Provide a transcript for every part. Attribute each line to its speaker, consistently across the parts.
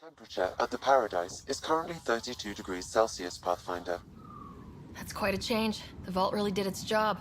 Speaker 1: Temperature at the Paradise is currently 32 degrees Celsius, Pathfinder.
Speaker 2: That's quite a change. The vault really did its job.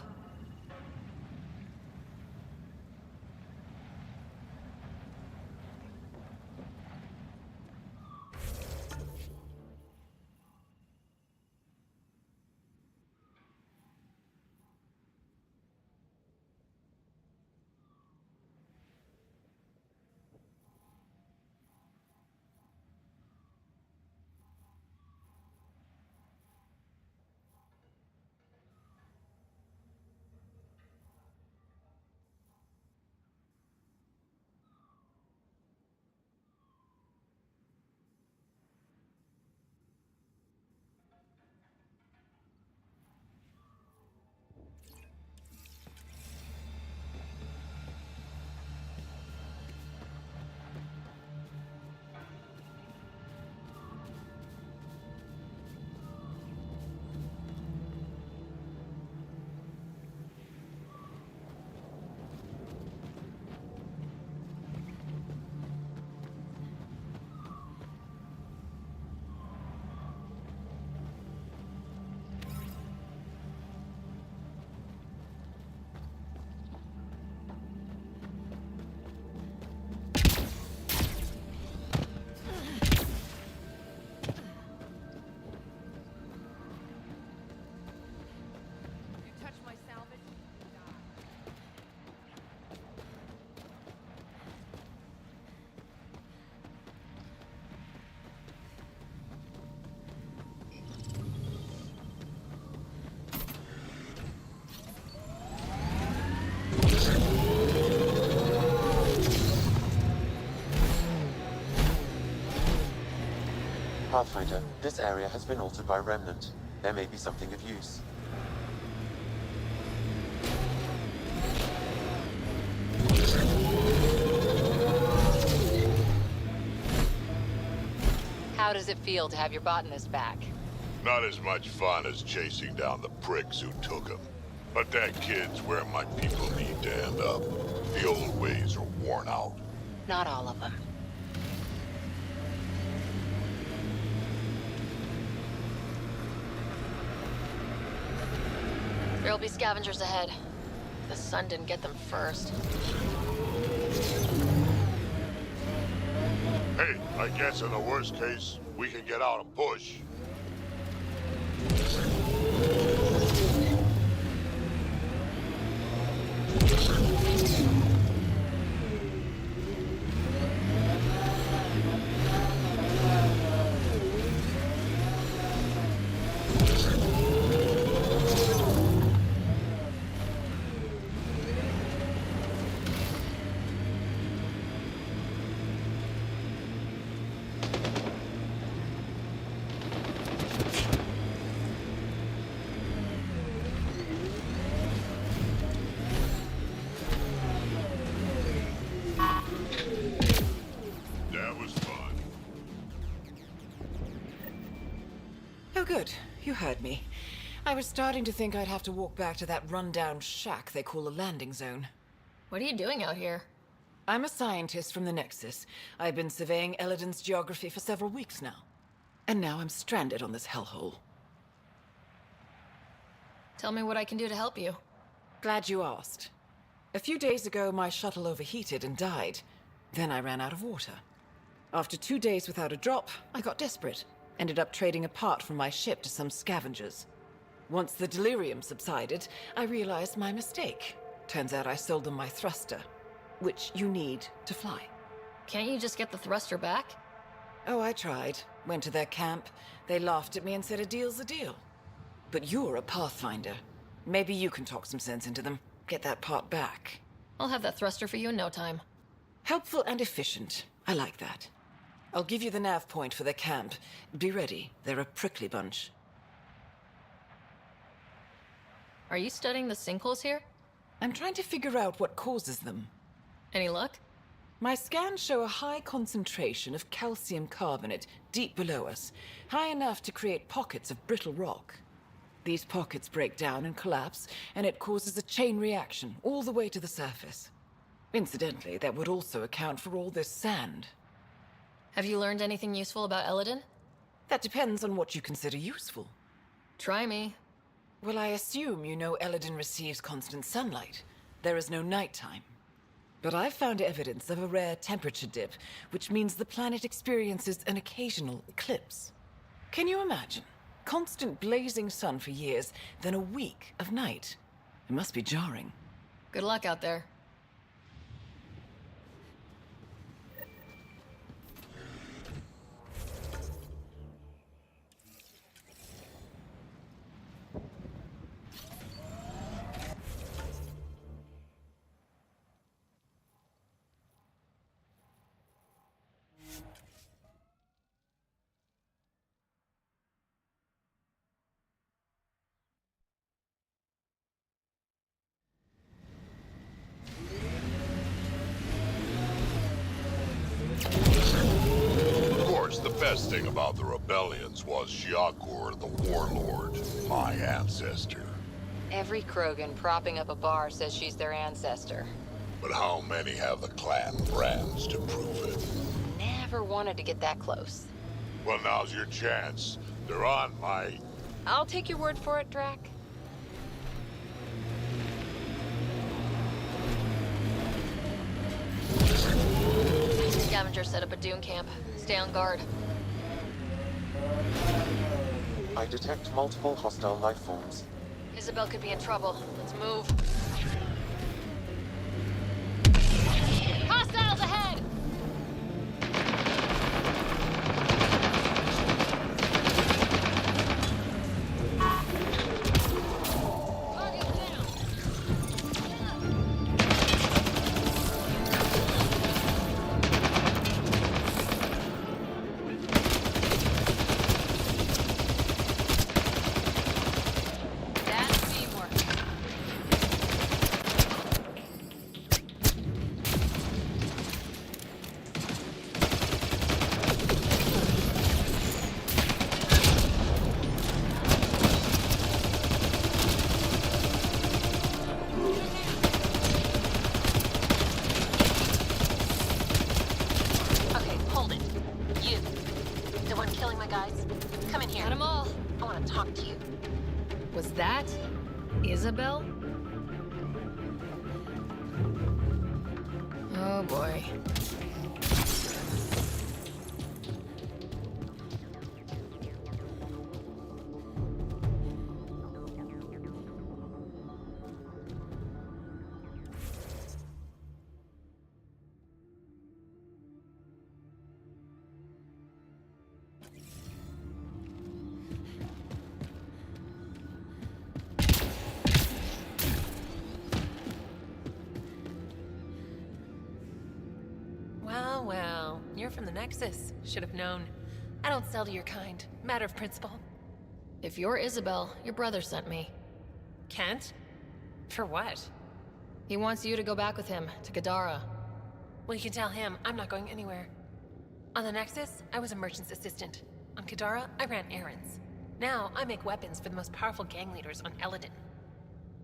Speaker 1: Pathfinder, this area has been altered by Remnant. There may be something of use.
Speaker 3: How does it feel to have your botanist back?
Speaker 4: Not as much fun as chasing down the pricks who took him. But that kid's where my people need to end up. The old ways are worn out.
Speaker 3: Not all of them.
Speaker 2: There'll be scavengers ahead. The sun didn't get them first.
Speaker 4: Hey, I guess in the worst case, we can get out and push.
Speaker 5: You heard me. I was starting to think I'd have to walk back to that rundown shack they call a landing zone.
Speaker 2: What are you doing out here?
Speaker 5: I'm a scientist from the Nexus. I've been surveying Eladin's geography for several weeks now. And now I'm stranded on this hellhole.
Speaker 2: Tell me what I can do to help you.
Speaker 5: Glad you asked. A few days ago, my shuttle overheated and died. Then I ran out of water. After 2 days without a drop, I got desperate. Ended up trading a part from my ship to some scavengers. Once the delirium subsided, I realized my mistake. Turns out I sold them my thruster, which you need to fly.
Speaker 2: Can't you just get the thruster back?
Speaker 5: Oh, I tried. Went to their camp. They laughed at me and said a deal's a deal. But you're a Pathfinder. Maybe you can talk some sense into them. Get that part back.
Speaker 2: I'll have that thruster for you in no time.
Speaker 5: Helpful and efficient. I like that. I'll give you the nav point for their camp. Be ready. They're a prickly bunch.
Speaker 2: Are you studying the sinkholes here?
Speaker 5: I'm trying to figure out what causes them.
Speaker 2: Any luck?
Speaker 5: My scans show a high concentration of calcium carbonate deep below us, high enough to create pockets of brittle rock. These pockets break down and collapse, and it causes a chain reaction all the way to the surface. Incidentally, that would also account for all this sand.
Speaker 2: Have you learned anything useful about Eladin?
Speaker 5: That depends on what you consider useful.
Speaker 2: Try me.
Speaker 5: Well, I assume you know Eladin receives constant sunlight. There is no nighttime. But I've found evidence of a rare temperature dip, which means the planet experiences an occasional eclipse. Can you imagine? Constant blazing sun for years, then a week of night. It must be jarring.
Speaker 2: Good luck out there.
Speaker 4: Of course, the best thing about the rebellions was Shiakur the Warlord, my ancestor.
Speaker 3: Every Krogan propping up a bar says she's their ancestor.
Speaker 4: But how many have the clan brands to prove it?
Speaker 3: Never wanted to get that close.
Speaker 4: Well, now's your chance. They're on my...
Speaker 3: I'll take your word for it, Drac.
Speaker 2: Scavengers set up a dune camp. Stay on guard.
Speaker 1: I detect multiple hostile life forms.
Speaker 2: Isabel could be in trouble. Let's move. Hostiles ahead! Target down! That's teamwork.
Speaker 6: Okay, hold it. You. The one killing my guys. Come in here.
Speaker 2: Got 'em all.
Speaker 6: I want to talk to you.
Speaker 2: Was that Isabel? Oh boy.
Speaker 7: Well, well, you're from the Nexus. Should have known. I don't sell to your kind. Matter of principle.
Speaker 2: If you're Isabel, your brother sent me.
Speaker 7: Kent? For what?
Speaker 2: He wants you to go back with him to Gadara.
Speaker 7: Well, you can tell him I'm not going anywhere. On the Nexus, I was a merchant's assistant. On Kadara, I ran errands. Now I make weapons for the most powerful gang leaders on Eladin.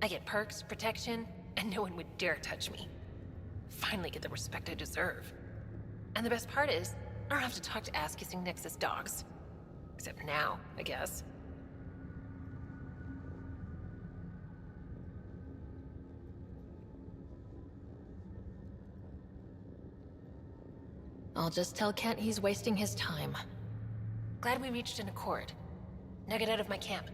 Speaker 7: I get perks, protection, and no one would dare touch me. Finally get the respect I deserve. And the best part is, I don't have to talk to ass-kissing Nexus dogs. Except now, I guess.
Speaker 2: I'll just tell Kent he's wasting his time.
Speaker 7: Glad we reached an accord. Now get out of my camp.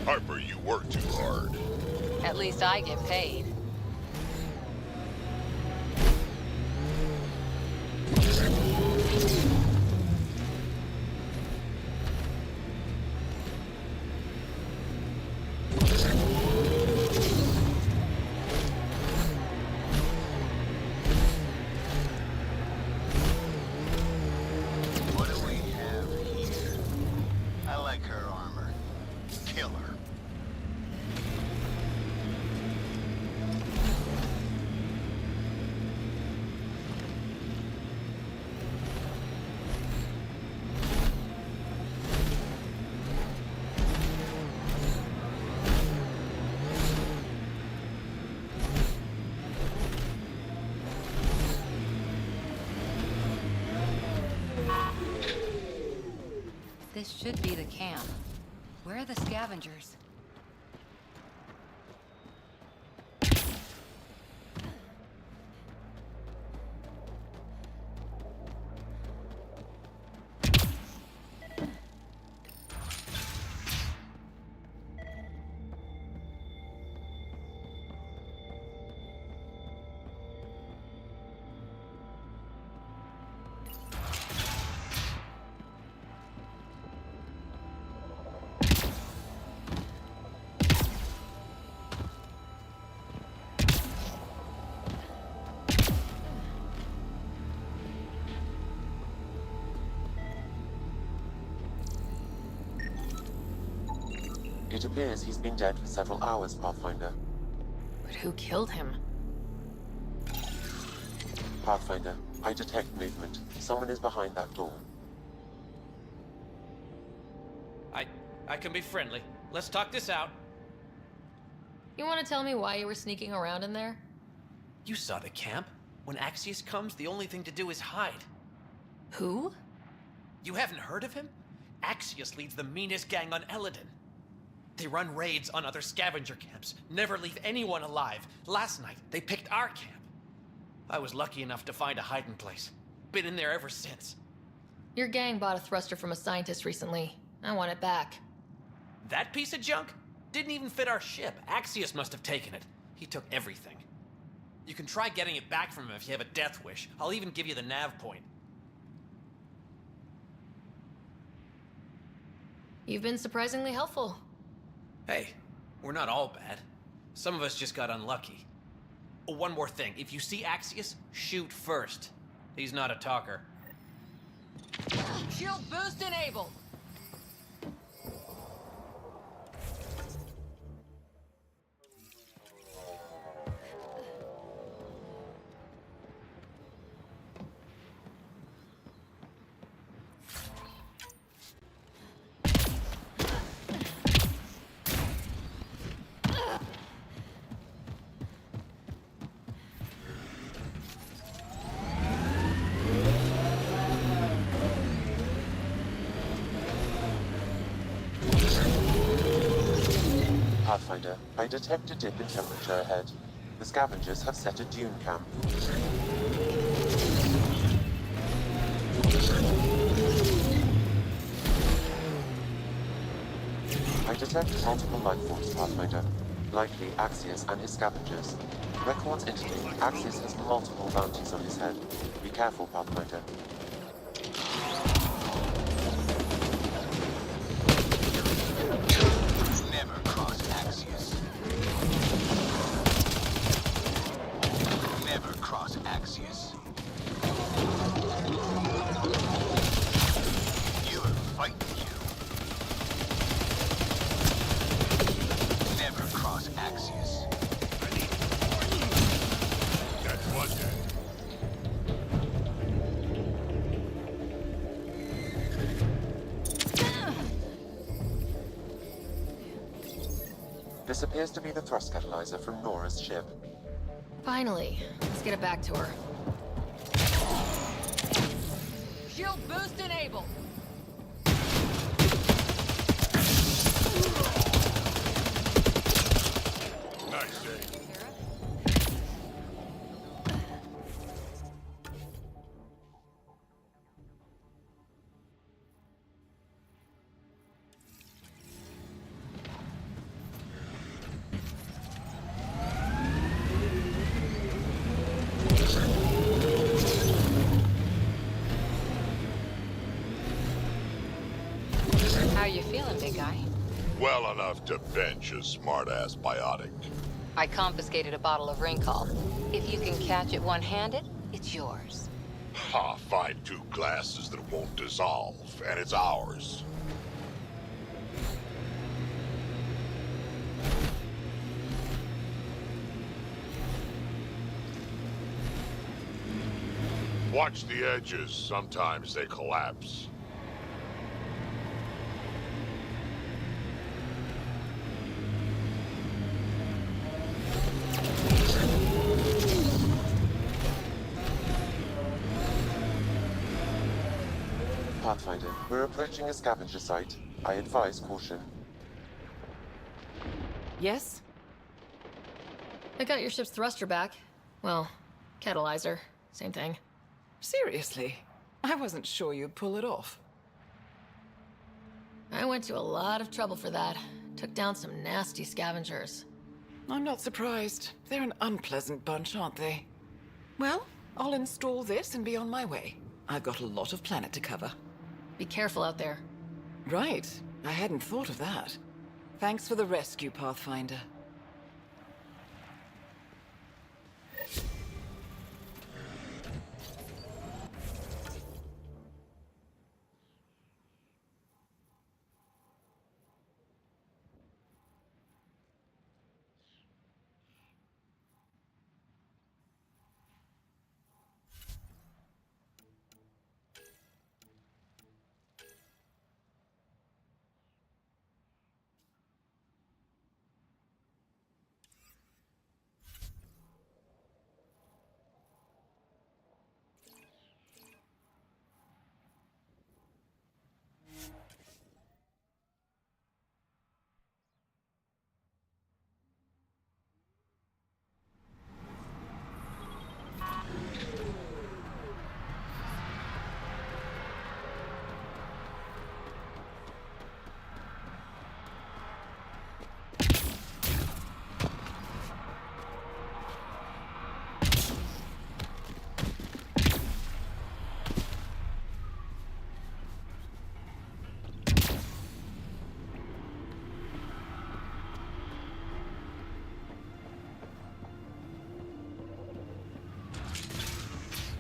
Speaker 4: Harper, you work too hard.
Speaker 3: At least I get paid.
Speaker 8: What do we have here? I like her armor. Kill her.
Speaker 3: This should be the camp. Where are the scavengers?
Speaker 1: It appears he's been dead for several hours, Pathfinder.
Speaker 2: But who killed him?
Speaker 1: Pathfinder, I detect movement. Someone is behind that door.
Speaker 9: I can be friendly. Let's talk this out.
Speaker 2: You want to tell me why you were sneaking around in there?
Speaker 9: You saw the camp. When Axius comes, the only thing to do is hide.
Speaker 2: Who?
Speaker 9: You haven't heard of him? Axius leads the meanest gang on Eladin. They run raids on other scavenger camps, never leave anyone alive. Last night, they picked our camp. I was lucky enough to find a hiding place. Been in there ever since.
Speaker 2: Your gang bought a thruster from a scientist recently. I want it back.
Speaker 9: That piece of junk didn't even fit our ship. Axius must have taken it. He took everything. You can try getting it back from him if you have a death wish. I'll even give you the nav point.
Speaker 2: You've been surprisingly helpful.
Speaker 9: Hey, we're not all bad. Some of us just got unlucky. Oh, one more thing. If you see Axius, shoot first. He's not a talker.
Speaker 3: Shield boost enabled!
Speaker 1: Pathfinder, I detect a dip in temperature ahead. The scavengers have set a dune camp. I detect multiple life forms, Pathfinder. Likely Axius and his scavengers. Records indicate Axius has multiple bounties on his head. Be careful, Pathfinder.
Speaker 8: Never cross Axios. Never cross Axios. You're fighting you. Never cross Axios.
Speaker 4: That's one day.
Speaker 1: This appears to be the thrust catalyzer from Nora's ship.
Speaker 2: Finally. Let's get it back to her.
Speaker 3: Shield boost enabled.
Speaker 4: Nice day.
Speaker 3: How you feeling, big guy?
Speaker 4: Well enough to bench a smart-ass biotic.
Speaker 3: I confiscated a bottle of Ringcall. If you can catch it one-handed, it's yours.
Speaker 4: Ha, find 2 glasses that won't dissolve, and it's ours. Watch the edges. Sometimes they collapse.
Speaker 1: Pathfinder, we're approaching a scavenger site. I advise caution.
Speaker 5: Yes?
Speaker 2: I got your ship's thruster back. Well, catalyzer. Same thing.
Speaker 5: Seriously? I wasn't sure you'd pull it off.
Speaker 2: I went to a lot of trouble for that. Took down some nasty scavengers.
Speaker 5: I'm not surprised. They're an unpleasant bunch, aren't they? Well, I'll install this and be on my way. I've got a lot of planet to cover.
Speaker 2: Be careful out there.
Speaker 5: Right. I hadn't thought of that. Thanks for the rescue, Pathfinder.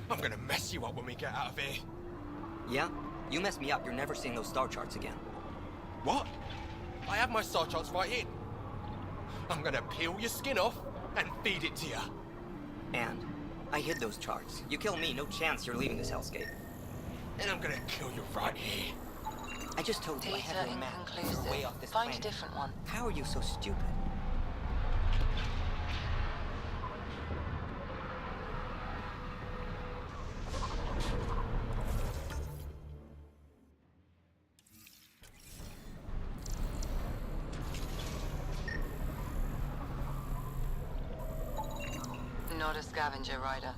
Speaker 10: I'm gonna mess you up when we get out of here.
Speaker 11: Yeah? You mess me up, you're never seeing those star charts again.
Speaker 10: What? I have my star charts right here. I'm gonna peel your skin off and feed it to you.
Speaker 11: And I hid those charts. You kill me, no chance you're leaving this hellscape.
Speaker 10: And I'm gonna kill you right here.
Speaker 11: I just told you I have
Speaker 6: Data
Speaker 11: no map. You're
Speaker 6: inconclusive.
Speaker 11: way off this
Speaker 6: Find a
Speaker 11: planet.
Speaker 6: different one.
Speaker 11: How are you so stupid?
Speaker 3: not a scavenger, Ryder.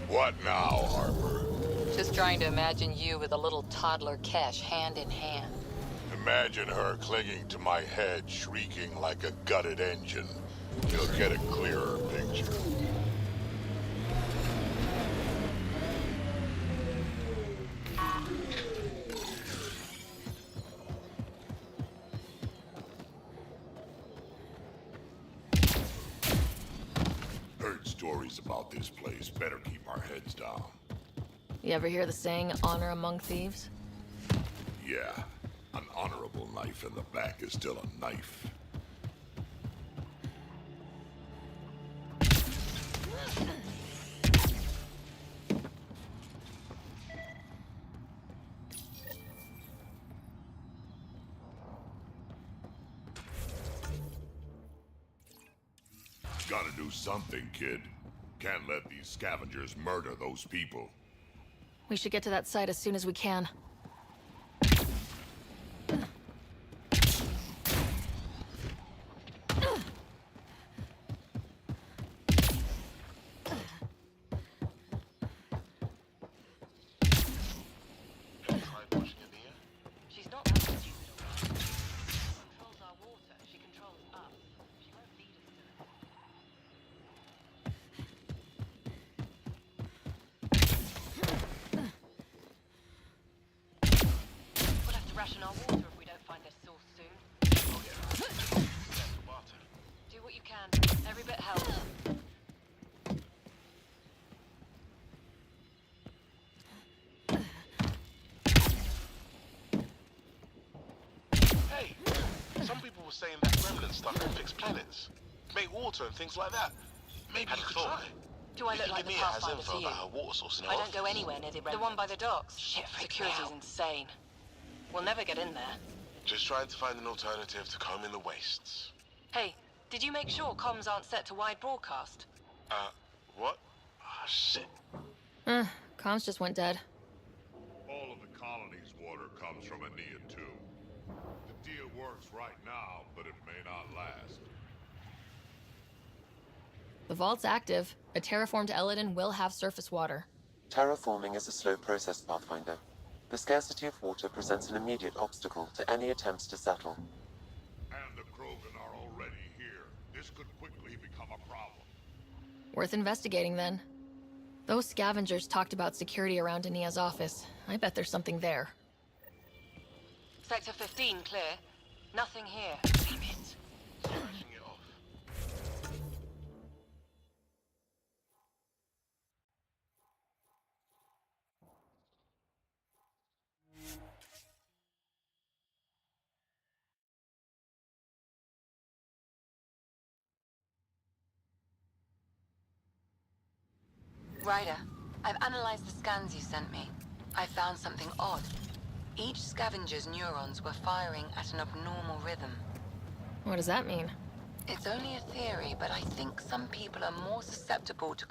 Speaker 4: What now, Harper?
Speaker 3: Just trying to imagine you with a little toddler Kesh hand in hand.
Speaker 4: Imagine her clinging to my head, shrieking like a gutted engine. You'll get a clearer picture. Heard stories about this place. Better keep our heads down.
Speaker 2: You ever hear the saying, honor among thieves?
Speaker 4: Yeah, an honorable knife in the back is still a knife. Gotta do something, kid. Can't let these scavengers murder those people.
Speaker 2: We should get to that site as soon as we can.
Speaker 3: She's not that stupid, alright? She controls our water. She controls us. She won't lead us to it. We'll have to ration our water if we don't find this source soon.
Speaker 10: Oh yeah. Water.
Speaker 3: Do what you can. Every bit helps.
Speaker 10: Hey, some people were saying that remnant stuff can fix planets, make water and things like that. Maybe you could try.
Speaker 3: Do I
Speaker 10: If
Speaker 3: look
Speaker 10: you
Speaker 3: like
Speaker 10: give
Speaker 3: the
Speaker 10: me it has
Speaker 3: Pathfinder
Speaker 10: info
Speaker 3: to you?
Speaker 10: about her water source in her
Speaker 3: I don't go
Speaker 10: office.
Speaker 3: anywhere near the one by the docks.
Speaker 10: Shit, freak me
Speaker 3: Security's
Speaker 10: out.
Speaker 3: insane. We'll never get in there.
Speaker 10: Just trying to find an alternative to combing the wastes.
Speaker 3: Hey, did you make sure comms aren't set to wide broadcast?
Speaker 10: What? Ah, shit.
Speaker 2: Comms just went dead.
Speaker 4: All of the colony's water comes from Aeneid too. The deal works right now, but it may not last.
Speaker 2: The vault's active. A terraformed Eladin will have surface water.
Speaker 1: Terraforming is a slow process, Pathfinder. The scarcity of water presents an immediate obstacle to any attempts to settle.
Speaker 4: And the Krogan are already here. This could quickly become a problem.
Speaker 2: Worth investigating, then. Those scavengers talked about security around Ania's office. I bet there's something there.
Speaker 3: Sector 15 clear. Nothing here. Damn it.
Speaker 10: Smashing it off.
Speaker 3: Ryder, I've analyzed the scans you sent me. I found something odd. Each scavenger's neurons were firing at an abnormal rhythm.
Speaker 2: What does that mean?
Speaker 3: It's only a theory, but I think some people are more susceptible to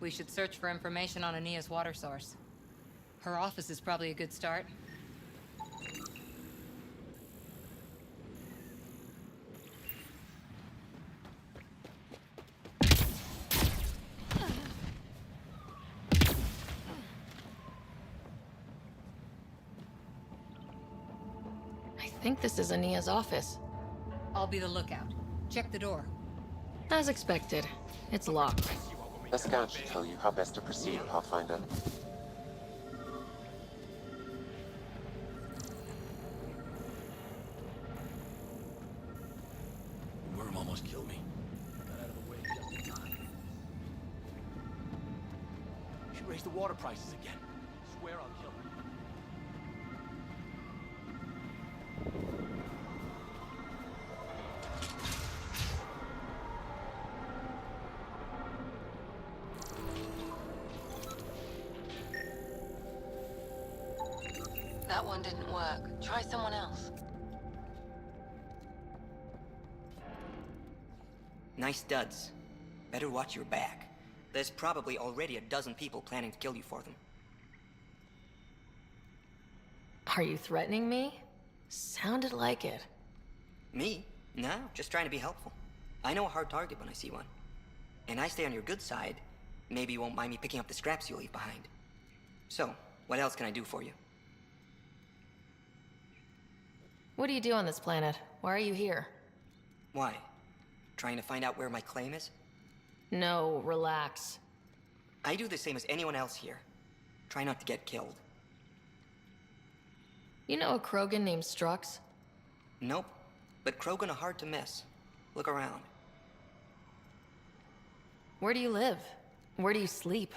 Speaker 12: We should search for information on Ania's water source. Her office is probably a good start.
Speaker 2: I think this is Ania's office.
Speaker 12: I'll be the lookout. Check the door.
Speaker 2: As expected, it's locked.
Speaker 1: The scan should tell you how best to proceed, Pathfinder.
Speaker 10: Worm almost killed me. Got out of the way just in time. She raised the water prices again. Swear I'll kill her.
Speaker 3: That one didn't work. Try someone else.
Speaker 11: Nice studs. Better watch your back. There's probably already a dozen people planning to kill you for them.
Speaker 2: Are you threatening me? Sounded like it.
Speaker 11: Me? No, just trying to be helpful. I know a hard target when I see one. And I stay on your good side. Maybe you won't mind me picking up the scraps you leave behind. So, what else can I do for you?
Speaker 2: What do you do on this planet? Why are you here?
Speaker 11: Why? Trying to find out where my claim is?
Speaker 2: No, relax.
Speaker 11: I do the same as anyone else here. Try not to get killed.
Speaker 2: You know a Krogan named Strux?
Speaker 11: Nope. But Krogan are hard to miss. Look around.
Speaker 2: Where do you live? Where do you sleep?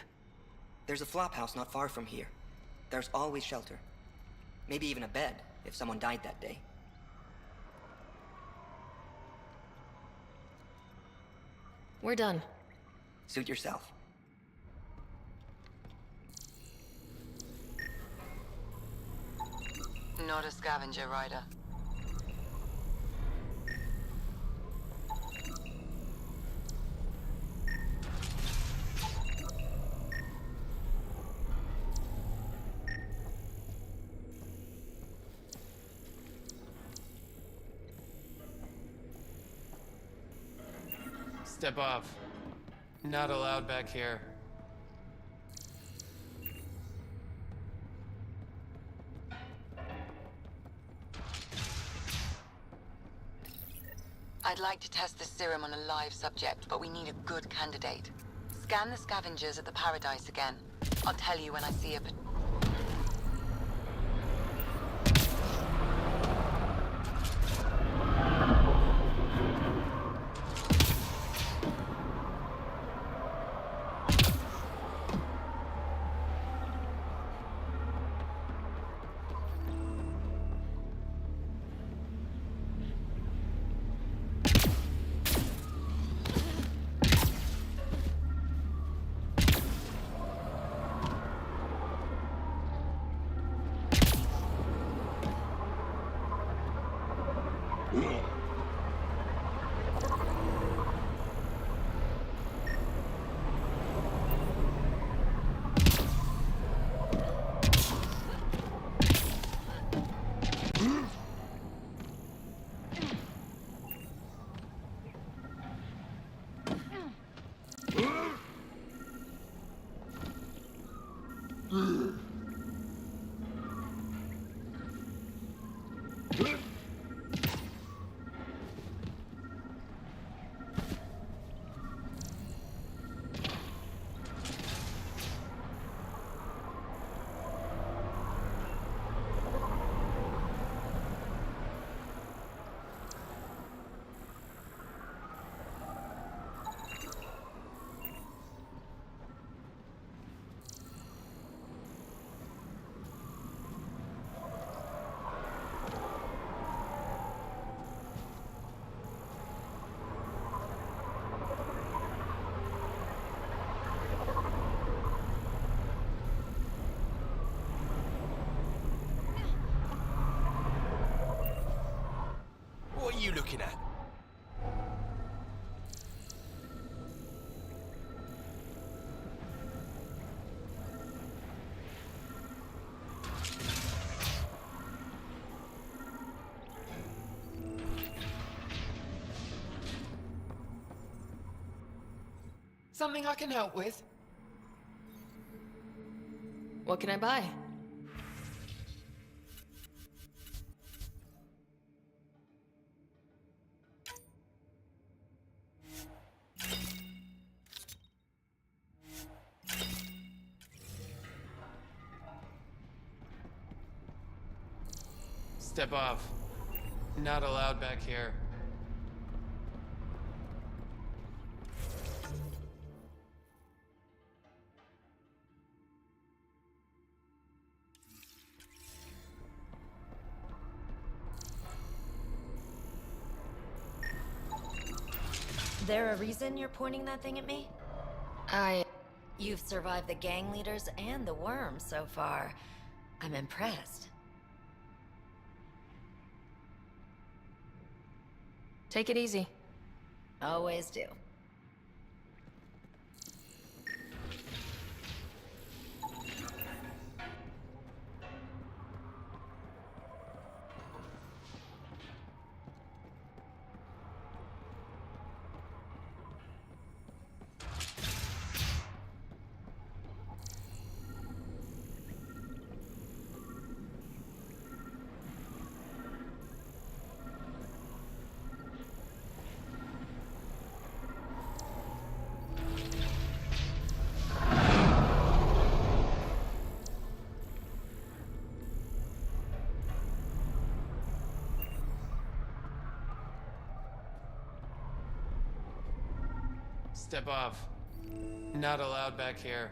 Speaker 11: There's a flop house not far from here. There's always shelter. Maybe even a bed, if someone died that day.
Speaker 2: We're done.
Speaker 11: Suit yourself.
Speaker 3: Not a scavenger rider.
Speaker 13: Step off. Not allowed back here.
Speaker 3: I'd like to test the serum on a live subject, but we need a good candidate. Scan the scavengers at the Paradise again. I'll tell you when I see a...
Speaker 10: What are you looking at?
Speaker 5: Something I can help with?
Speaker 2: What can I buy?
Speaker 13: Step off. Not allowed back here.
Speaker 14: There a reason you're pointing that thing at me? You've survived the gang leaders and the worm so far. I'm impressed.
Speaker 2: Take it easy.
Speaker 14: Always do.
Speaker 13: Step off. Not allowed back here.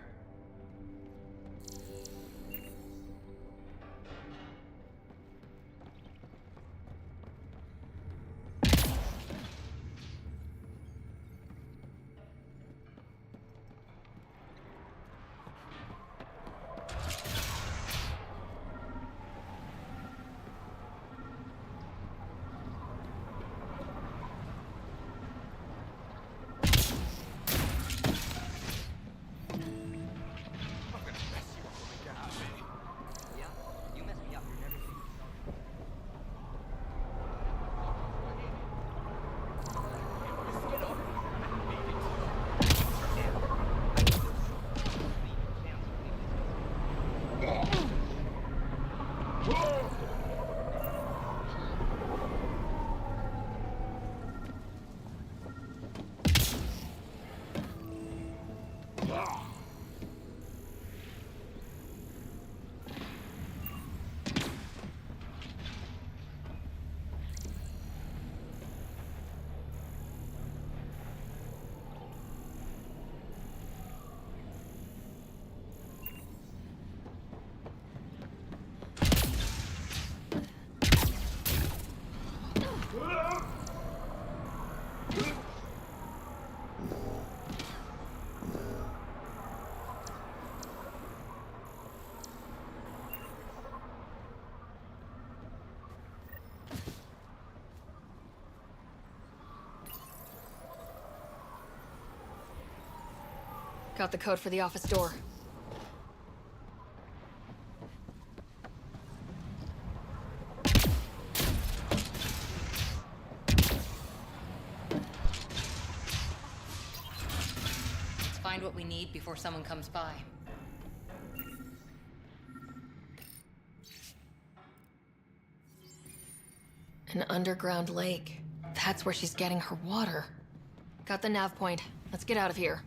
Speaker 2: Got the code for the office door.
Speaker 12: Let's find what we need before someone comes by.
Speaker 2: An underground lake. That's where she's getting her water. Got the nav point. Let's get out of here.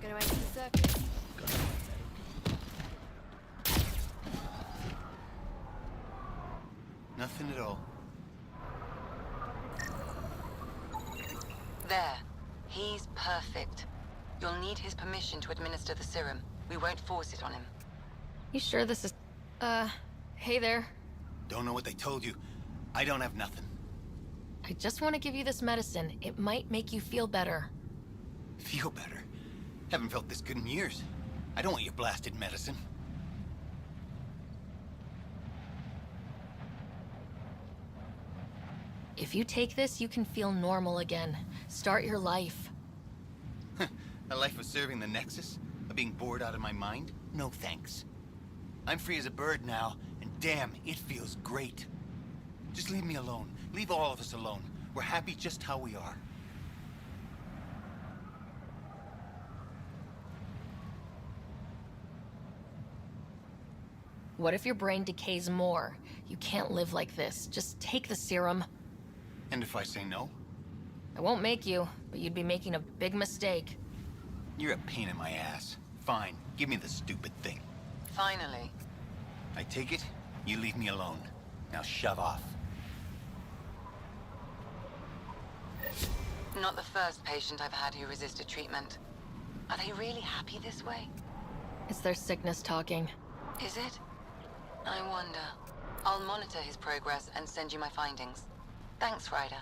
Speaker 14: Gonna enter the circuit.
Speaker 8: Nothing at all.
Speaker 3: There. He's perfect. You'll need his permission to administer the serum. We won't force it on him.
Speaker 2: You sure this is... hey there.
Speaker 8: Don't know what they told you. I don't have nothing.
Speaker 2: I just want to give you this medicine. It might make you feel better.
Speaker 8: Feel better? Haven't felt this good in years. I don't want your blasted medicine.
Speaker 2: If you take this, you can feel normal again. Start your life.
Speaker 8: A life of serving the Nexus? Of being bored out of my mind? No thanks. I'm free as a bird now, and damn, it feels great. Just leave me alone. Leave all of us alone. We're happy just how we are.
Speaker 2: What if your brain decays more? You can't live like this. Just take the serum.
Speaker 8: And if I say no?
Speaker 2: I won't make you, but you'd be making a big mistake.
Speaker 8: You're a pain in my ass. Fine, give me the stupid thing.
Speaker 3: Finally.
Speaker 8: I take it, you leave me alone. Now shove off.
Speaker 3: Not the first patient I've had who resisted treatment. Are they really happy this way?
Speaker 2: It's their sickness talking.
Speaker 3: Is it? I wonder. I'll monitor his progress and send you my findings. Thanks, Ryder.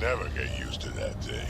Speaker 4: Never get used to that thing.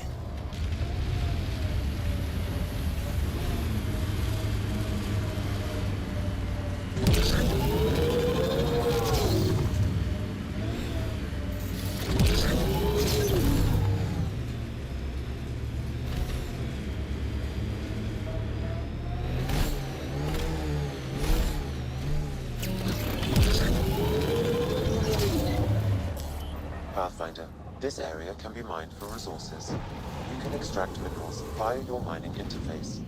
Speaker 1: Pathfinder, this area can be mined for resources. You can extract minerals via your mining interface.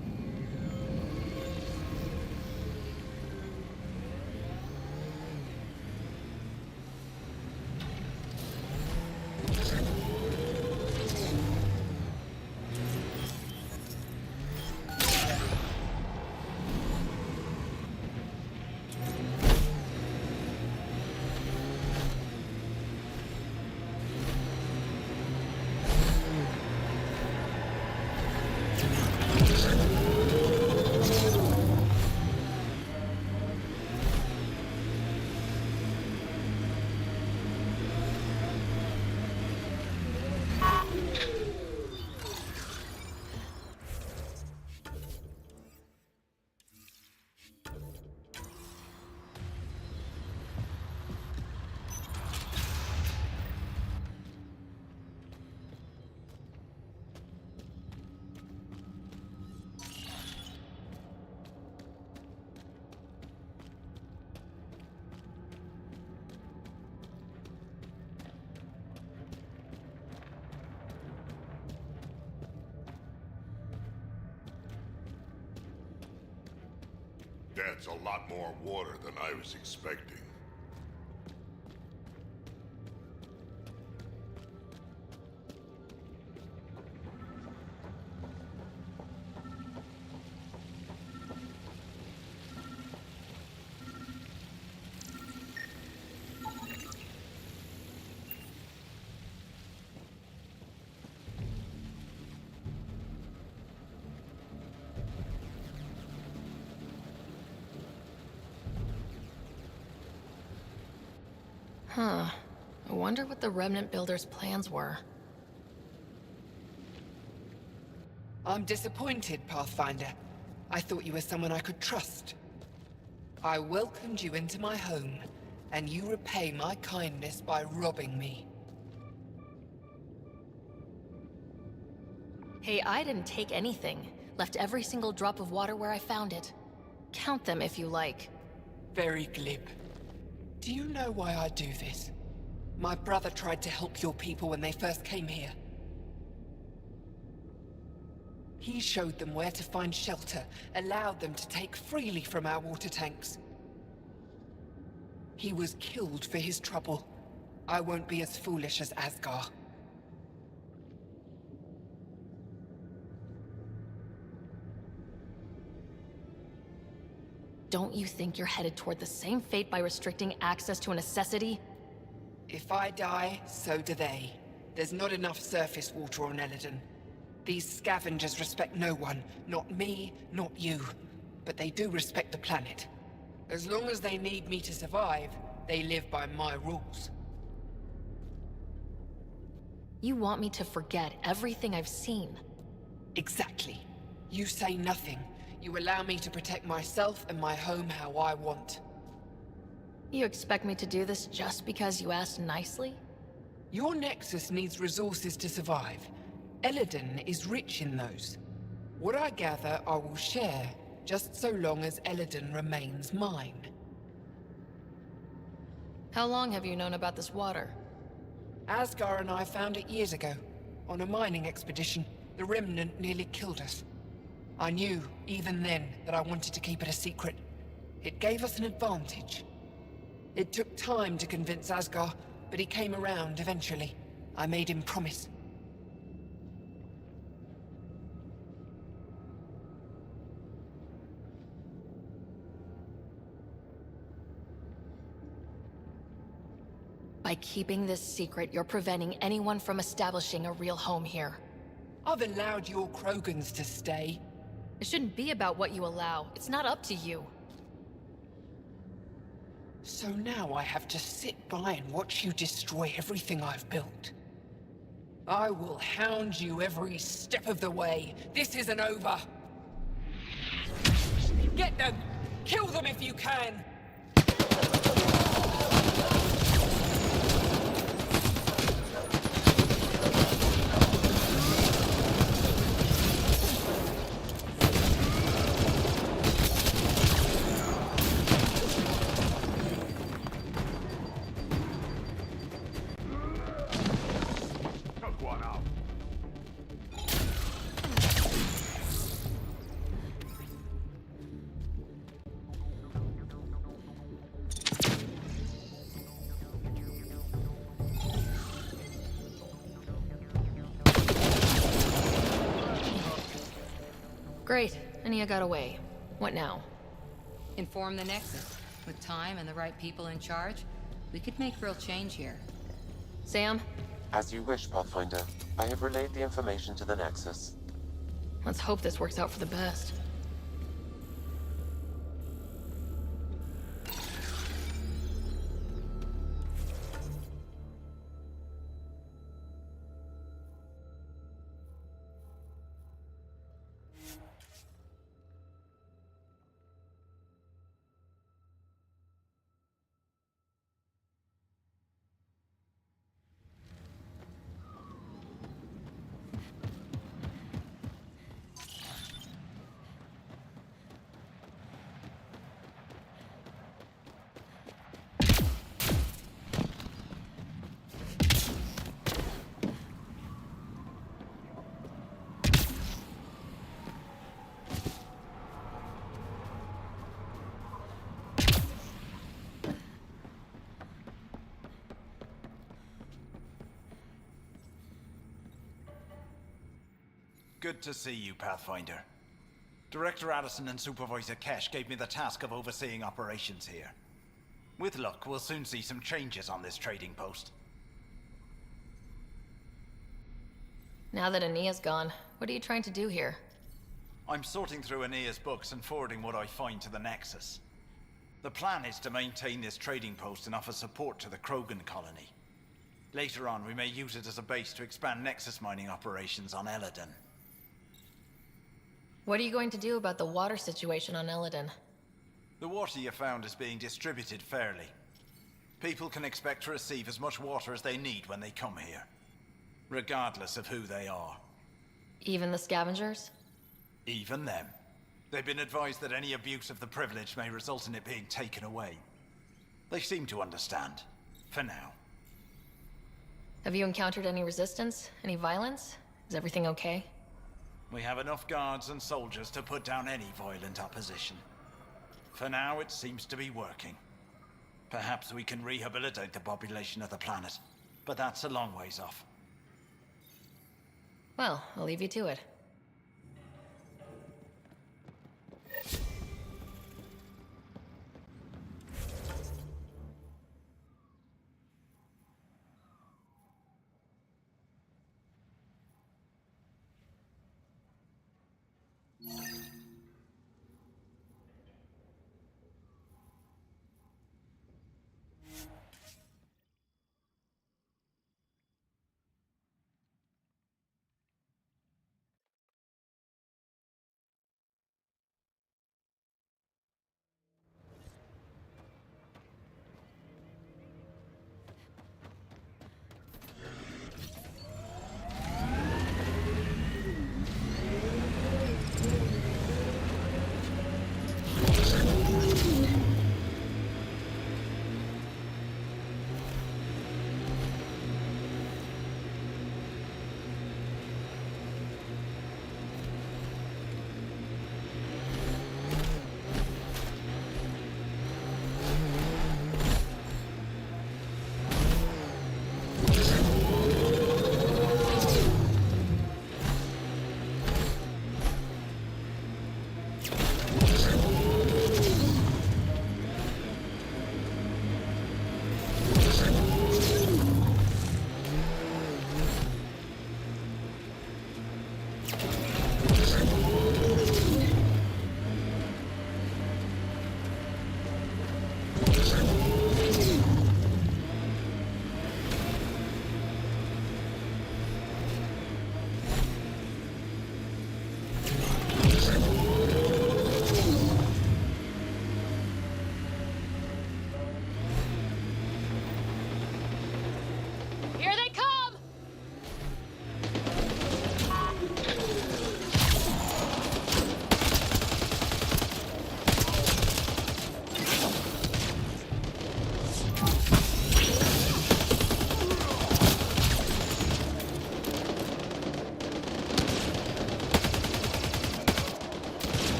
Speaker 4: That's a lot more water than I was expecting.
Speaker 2: Huh. I wonder what the Remnant Builders' plans were.
Speaker 15: I'm disappointed, Pathfinder. I thought you were someone I could trust. I welcomed you into my home, and you repay my kindness by robbing me.
Speaker 2: Hey, I didn't take anything. Left every single drop of water where I found it. Count them if you like.
Speaker 15: Very glib. Do you know why I do this? My brother tried to help your people when they first came here. He showed them where to find shelter, allowed them to take freely from our water tanks. He was killed for his trouble. I won't be as foolish as Asgar.
Speaker 2: Don't you think you're headed toward the same fate by restricting access to a necessity?
Speaker 15: If I die, so do they. There's not enough surface water on Eladon. These scavengers respect no one. Not me, not you. But they do respect the planet. As long as they need me to survive, they live by my rules.
Speaker 2: You want me to forget everything I've seen?
Speaker 15: Exactly. You say nothing. You allow me to protect myself and my home how I want.
Speaker 2: You expect me to do this just because you asked nicely?
Speaker 15: Your Nexus needs resources to survive. Eladon is rich in those. What I gather, I will share, just so long as Eladon remains mine.
Speaker 2: How long have you known about this water?
Speaker 15: Asgar and I found it years ago. On a mining expedition, the Remnant nearly killed us. I knew, even then, that I wanted to keep it a secret. It gave us an advantage. It took time to convince Asgar, but he came around eventually. I made him promise.
Speaker 2: By keeping this secret, you're preventing anyone from establishing a real home here.
Speaker 15: I've allowed your Krogans to stay.
Speaker 2: It shouldn't be about what you allow. It's not up to you.
Speaker 15: So now I have to sit by and watch you destroy everything I've built. I will hound you every step of the way. This isn't over. Get them! Kill them if you can!
Speaker 2: Great. Ania got away. What now?
Speaker 12: Inform the Nexus. With time and the right people in charge, we could make real change here.
Speaker 2: Sam?
Speaker 1: As you wish, Pathfinder. I have relayed the information to the Nexus.
Speaker 2: Let's hope this works out for the best.
Speaker 16: Good to see you, Pathfinder. Director Addison and Supervisor Kesh gave me the task of overseeing operations here. With luck, we'll soon see some changes on this trading post.
Speaker 2: Now that Ania's gone, what are you trying to do here?
Speaker 16: I'm sorting through Aenea's books and forwarding what I find to the Nexus. The plan is to maintain this trading post and offer support to the Krogan colony. Later on, we may use it as a base to expand Nexus mining operations on Eladon.
Speaker 2: What are you going to do about the water situation on Eladon?
Speaker 16: The water you found is being distributed fairly. People can expect to receive as much water as they need when they come here, regardless of who they are.
Speaker 2: Even the scavengers?
Speaker 16: Even them. They've been advised that any abuse of the privilege may result in it being taken away. They seem to understand, for now.
Speaker 2: Have you encountered any resistance? Any violence? Is everything okay?
Speaker 16: We have enough guards and soldiers to put down any violent opposition. For now, it seems to be working. Perhaps we can rehabilitate the population of the planet, but that's a long ways off.
Speaker 2: Well, I'll leave you to it.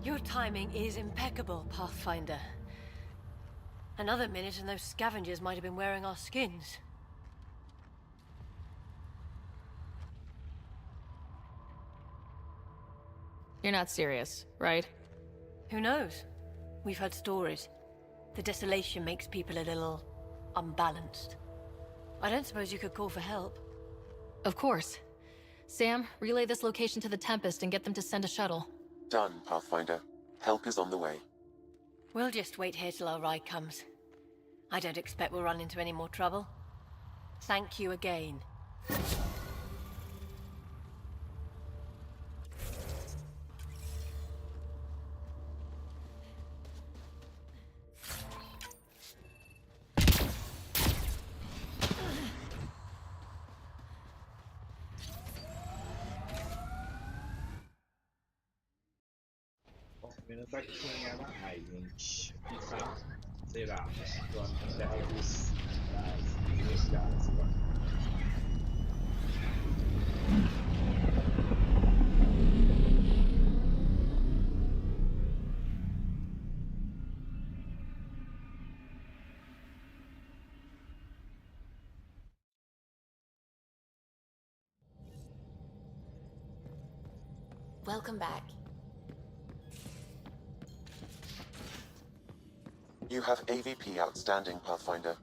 Speaker 6: Your timing is impeccable, Pathfinder. Another minute and those scavengers might have been wearing our skins.
Speaker 2: You're not serious, right?
Speaker 6: Who knows? We've heard stories. The desolation makes people a little unbalanced. I don't suppose you could call for help.
Speaker 2: Of course. Sam, relay this location to the Tempest and get them to send a shuttle.
Speaker 1: Done, Pathfinder. Help is on the way.
Speaker 6: We'll just wait here till our ride comes. I don't expect we'll run into any more trouble. Thank you again.
Speaker 17: Meno facciamo ai vinci. Serata con Davis nel caso.
Speaker 2: Welcome back.
Speaker 1: You have AVP outstanding, Pathfinder.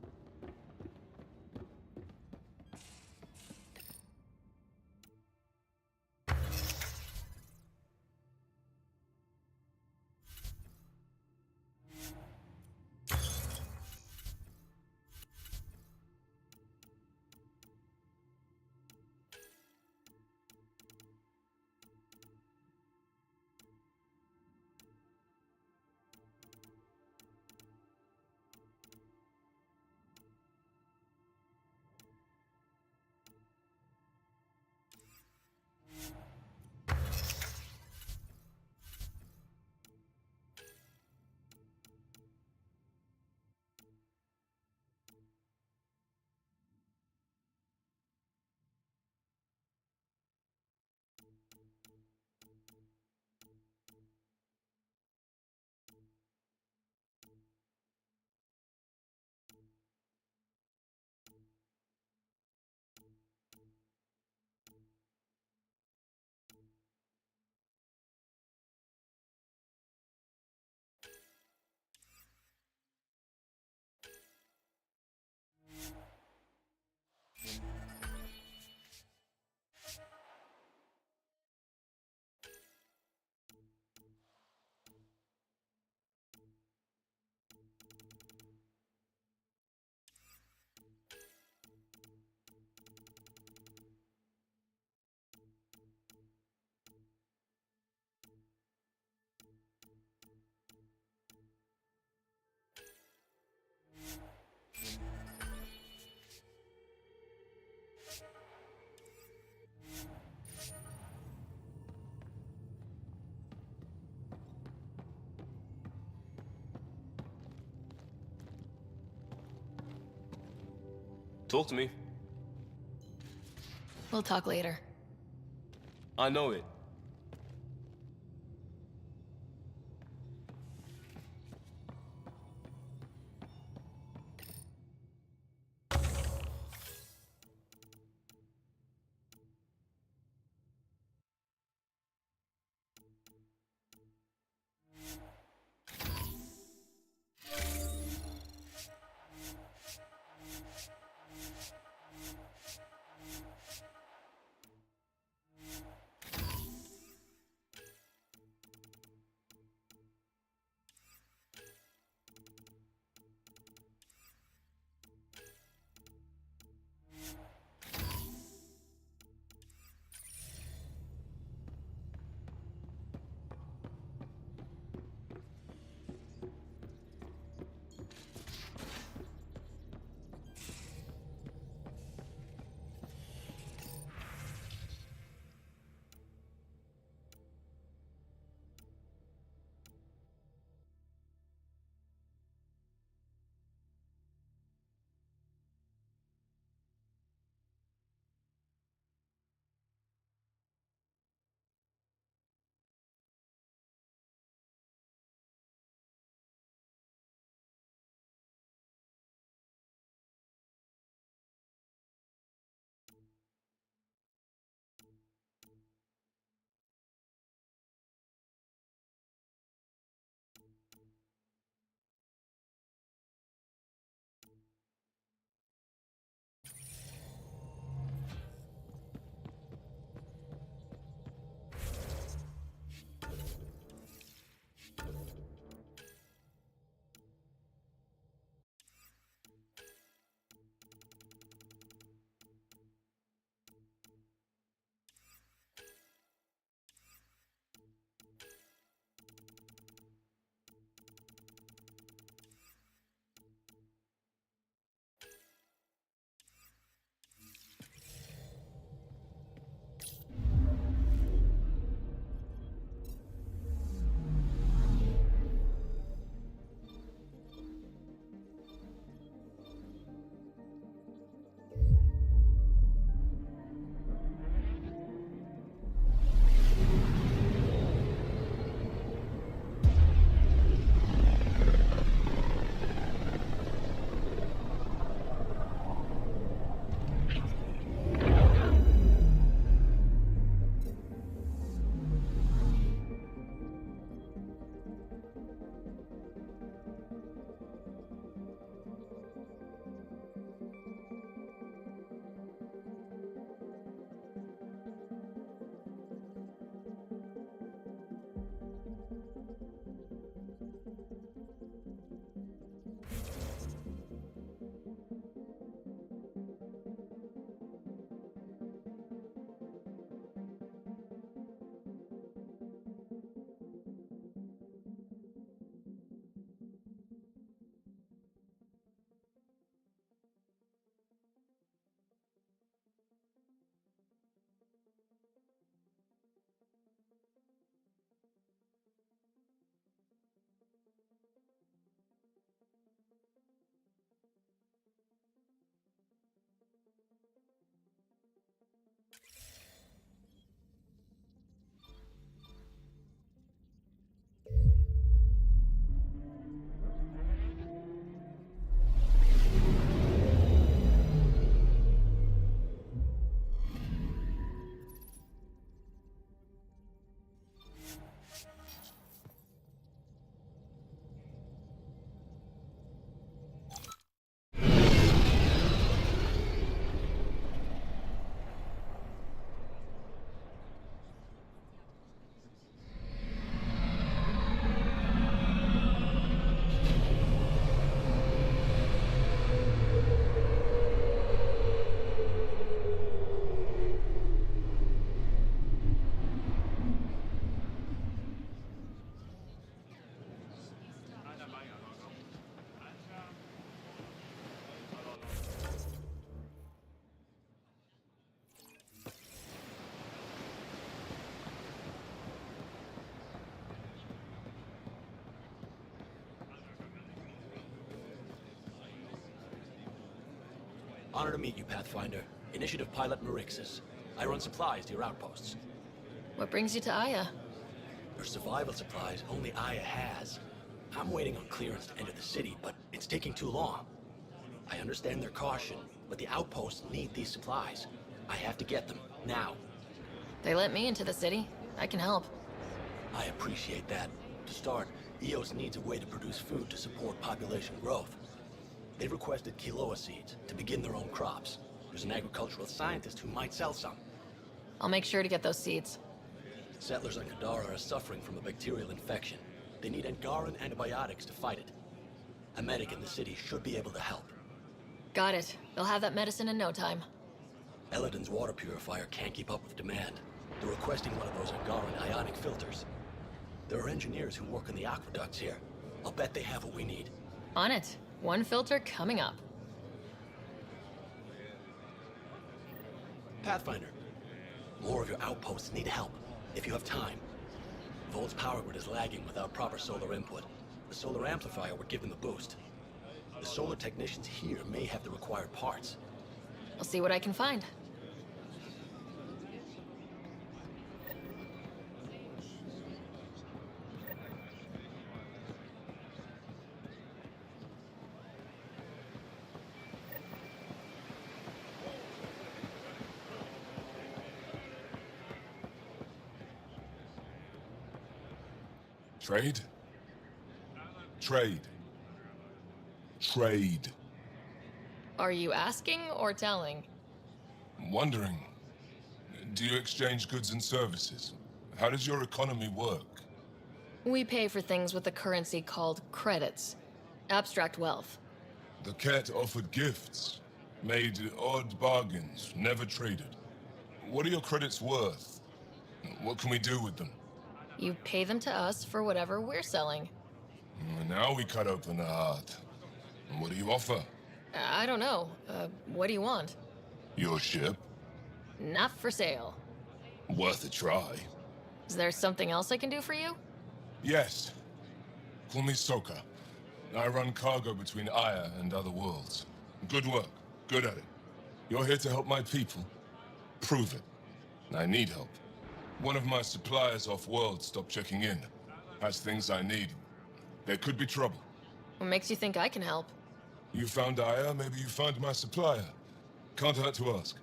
Speaker 18: Talk to me.
Speaker 2: We'll talk later.
Speaker 18: I know it.
Speaker 19: Honor to meet you, Pathfinder. Initiative Pilot Marixus. I run supplies to your outposts.
Speaker 2: What brings you to Aya?
Speaker 19: For survival supplies, only Aya has. I'm waiting on clearance to enter the city, but it's taking too long. I understand their caution, but the outposts need these supplies. I have to get them, now.
Speaker 2: They let me into the city. I can help.
Speaker 19: I appreciate that. To start, EOS needs a way to produce food to support population growth. They've requested quinoa seeds to begin their own crops. There's an agricultural scientist who might sell some.
Speaker 2: I'll make sure to get those seeds.
Speaker 19: Settlers on Kadara are suffering from a bacterial infection. They need Angaran antibiotics to fight it. A medic in the city should be able to help.
Speaker 2: Got it. They'll have that medicine in no time.
Speaker 19: Eladin's water purifier can't keep up with demand. They're requesting one of those Angaran ionic filters. There are engineers who work in the aqueducts here. I'll bet they have what we need.
Speaker 2: On it. One filter coming up.
Speaker 19: Pathfinder, more of your outposts need help, if you have time. Volt's power grid is lagging without proper solar input. The solar amplifier would give them a boost. The solar technicians here may have the required parts.
Speaker 2: I'll see what I can find.
Speaker 20: Trade? Trade. Trade.
Speaker 2: Are you asking or telling?
Speaker 20: Wondering, do you exchange goods and services? How does your economy work?
Speaker 2: We pay for things with a currency called credits. Abstract wealth.
Speaker 20: The Ket offered gifts, made odd bargains, never traded. What are your credits worth? What can we do with them?
Speaker 2: You pay them to us for whatever we're selling.
Speaker 20: Now we cut open the heart. What do you offer?
Speaker 2: I don't know. What do you want?
Speaker 20: Your ship?
Speaker 2: Not for sale.
Speaker 20: Worth a try.
Speaker 2: Is there something else I can do for you?
Speaker 20: Yes. Call me Soka. I run cargo between Aya and other worlds. Good work. Good at it. You're here to help my people. Prove it. I need help. One of my suppliers off-world stopped checking in. Has things I need. There could be trouble.
Speaker 2: What makes you think I can help?
Speaker 20: You found Aya, maybe you found my supplier. Can't hurt to ask.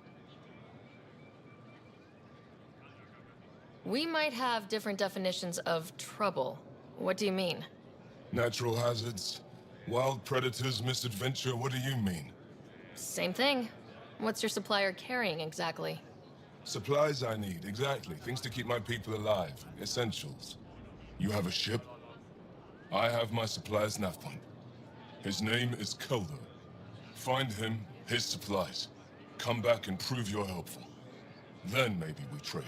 Speaker 2: We might have different definitions of trouble. What do you mean?
Speaker 20: Natural hazards, wild predators, misadventure, what do you mean?
Speaker 2: Same thing. What's your supplier carrying exactly?
Speaker 20: Supplies I need, exactly. Things to keep my people alive. Essentials. You have a ship? I have my supplier's nav point. His name is Keldo. Find him, his supplies. Come back and prove you're helpful. Then maybe we trade.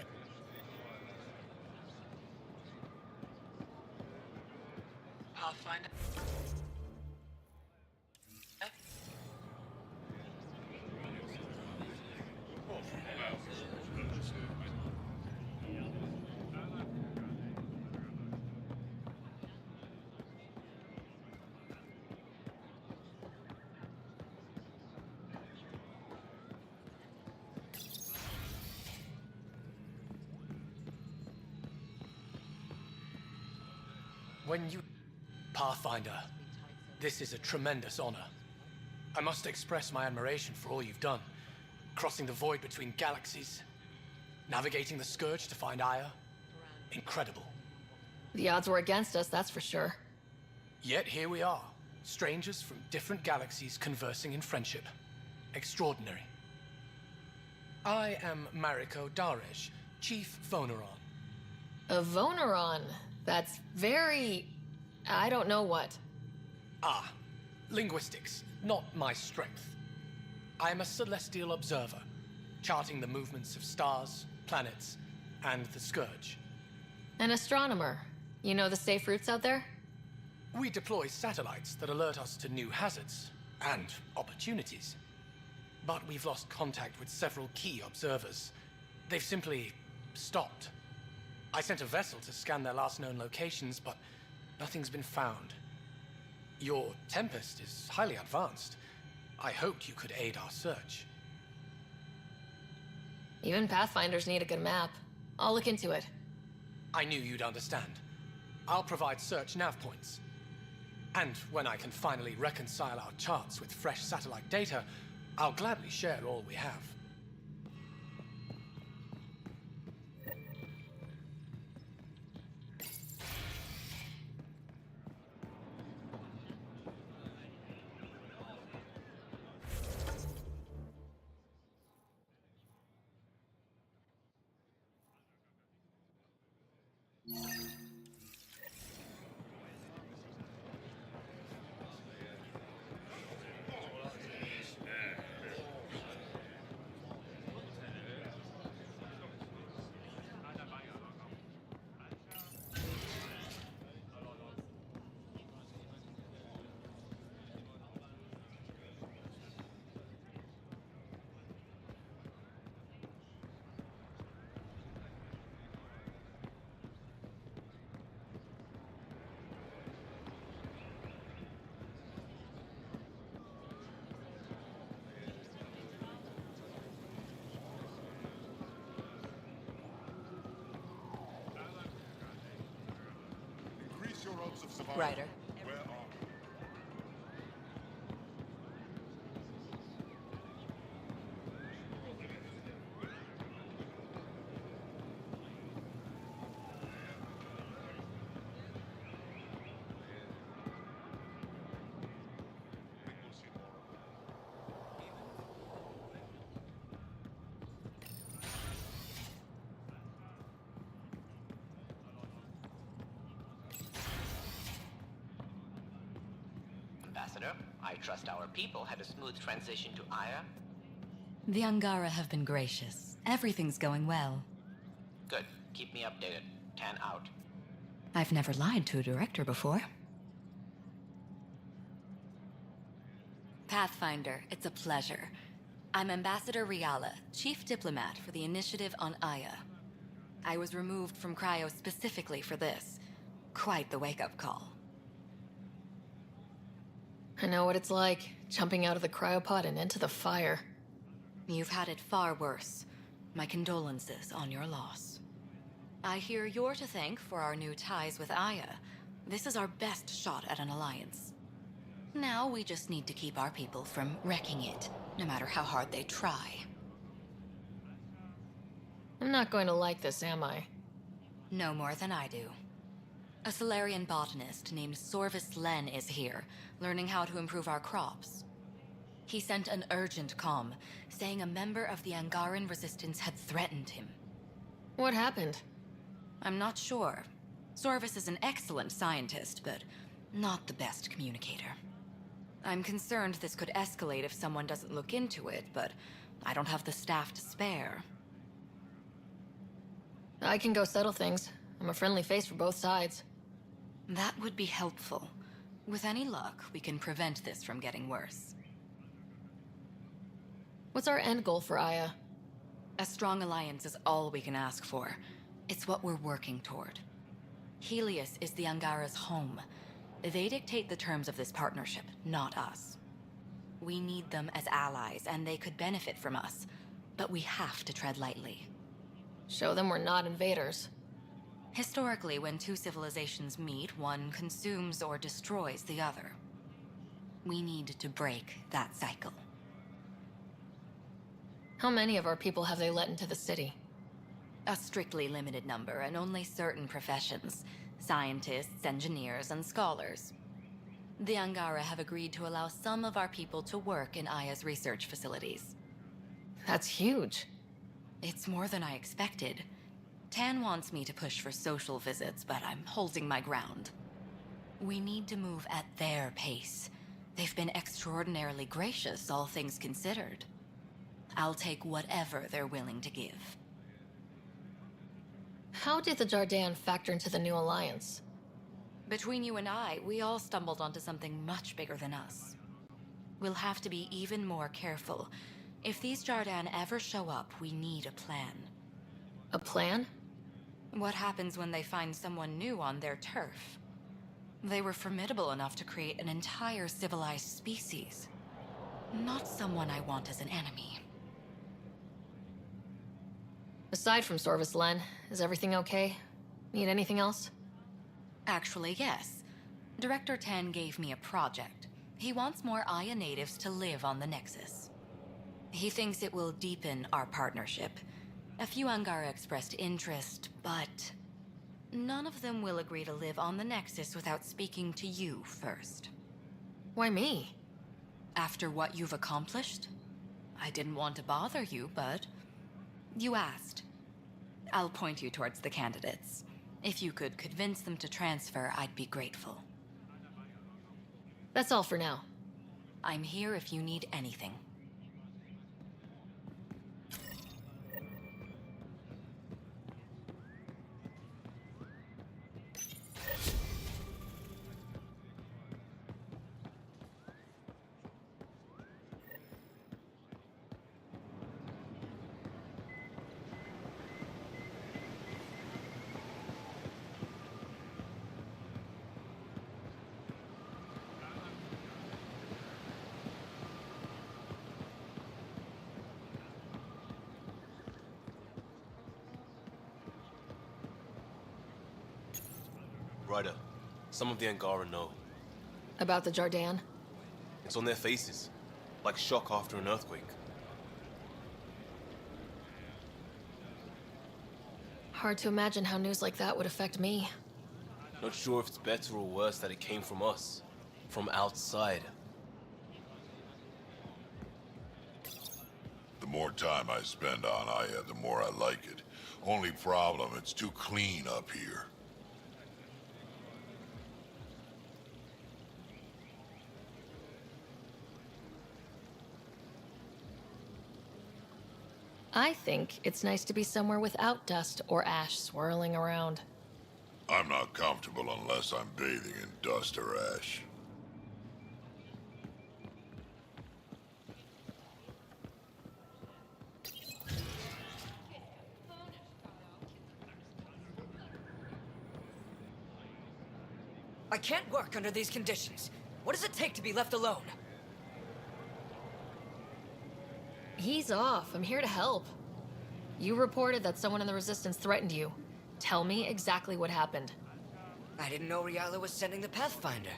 Speaker 5: Pathfinder.
Speaker 9: When you... Pathfinder, this is a tremendous honor. I must express my admiration for all you've done. Crossing the void between galaxies, navigating the Scourge to find Aya. Incredible.
Speaker 2: The odds were against us, that's for sure.
Speaker 9: Yet here we are, strangers from different galaxies conversing in friendship. Extraordinary. I am Mariko Daresh, Chief Voneron.
Speaker 2: A Voneron? That's very... I don't know what.
Speaker 9: Ah, linguistics, not my strength. I am a celestial observer, charting the movements of stars, planets, and the Scourge.
Speaker 2: An astronomer. You know the safe routes out there?
Speaker 9: We deploy satellites that alert us to new hazards and opportunities. But we've lost contact with several key observers. They've simply stopped. I sent a vessel to scan their last known locations, but nothing's been found. Your Tempest is highly advanced. I hoped you could aid our search.
Speaker 2: Even Pathfinders need a good map. I'll look into it.
Speaker 9: I knew you'd understand. I'll provide search nav points. And when I can finally reconcile our charts with fresh satellite data, I'll gladly share all we have.
Speaker 5: Ryder.
Speaker 21: Ambassador, I trust our people had a smooth transition to Aya.
Speaker 12: The Angara have been gracious. Everything's going well.
Speaker 21: Good. Keep me updated. 10 out.
Speaker 12: I've never lied to a director before. Pathfinder, it's a pleasure. I'm Ambassador Riala, Chief Diplomat for the Initiative on Aya. I was removed from Cryo specifically for this. Quite the wake-up call.
Speaker 2: I know what it's like, jumping out of the cryopod and into the fire.
Speaker 12: You've had it far worse. My condolences on your loss. I hear you're to thank for our new ties with Aya. This is our best shot at an alliance. Now we just need to keep our people from wrecking it, no matter how hard they try.
Speaker 2: I'm not going to like this, am I?
Speaker 12: No more than I do. A Solarian botanist named Sorvis Len is here, learning how to improve our crops. He sent an urgent comm, saying a member of the Angaran resistance had threatened him.
Speaker 2: What happened?
Speaker 12: I'm not sure. Sorvis is an excellent scientist, but not the best communicator. I'm concerned this could escalate if someone doesn't look into it, but I don't have the staff to spare.
Speaker 2: I can go settle things. I'm a friendly face for both sides.
Speaker 12: That would be helpful. With any luck, we can prevent this from getting worse.
Speaker 2: What's our end goal for Aya?
Speaker 12: A strong alliance is all we can ask for. It's what we're working toward. Helios is the Angara's home. They dictate the terms of this partnership, not us. We need them as allies, and they could benefit from us. But we have to tread lightly.
Speaker 2: Show them we're not invaders.
Speaker 12: Historically, when two civilizations meet, one consumes or destroys the other. We need to break that cycle.
Speaker 2: How many of our people have they let into the city?
Speaker 12: A strictly limited number, and only certain professions. Scientists, engineers, and scholars. The Angara have agreed to allow some of our people to work in Aya's research facilities.
Speaker 2: That's huge.
Speaker 12: It's more than I expected. Tan wants me to push for social visits, but I'm holding my ground. We need to move at their pace. They've been extraordinarily gracious, all things considered. I'll take whatever they're willing to give.
Speaker 2: How did the Jardin factor into the new alliance?
Speaker 12: Between you and I, we all stumbled onto something much bigger than us. We'll have to be even more careful. If these Jardin ever show up, we need a plan.
Speaker 2: A plan?
Speaker 12: What happens when they find someone new on their turf? They were formidable enough to create an entire civilized species. Not someone I want as an enemy.
Speaker 2: Aside from Sorvis Len, is everything okay? Need anything else?
Speaker 12: Actually, yes. Director Ten gave me a project. He wants more Aya natives to live on the Nexus. He thinks it will deepen our partnership. A few Angara expressed interest, but none of them will agree to live on the Nexus without speaking to you first.
Speaker 2: Why me?
Speaker 12: After what you've accomplished? I didn't want to bother you, but you asked. I'll point you towards the candidates. If you could convince them to transfer, I'd be grateful.
Speaker 2: That's all for now.
Speaker 12: I'm here if you need anything.
Speaker 18: Ryder, some of the Angara know.
Speaker 2: About the Jardan?
Speaker 18: It's on their faces, like shock after an earthquake.
Speaker 2: Hard to imagine how news like that would affect me.
Speaker 18: Not sure if it's better or worse that it came from us, from outside.
Speaker 4: The more time I spend on Aya, the more I like it. Only problem, it's too clean up here.
Speaker 2: I think it's nice to be somewhere without dust or ash swirling around.
Speaker 4: I'm not comfortable unless I'm bathing in dust or ash.
Speaker 7: I can't work under these conditions. What does it take to be left alone?
Speaker 2: Ease off. I'm here to help. You reported that someone in the Resistance threatened you. Tell me exactly what happened.
Speaker 7: I didn't know Riala was sending the Pathfinder.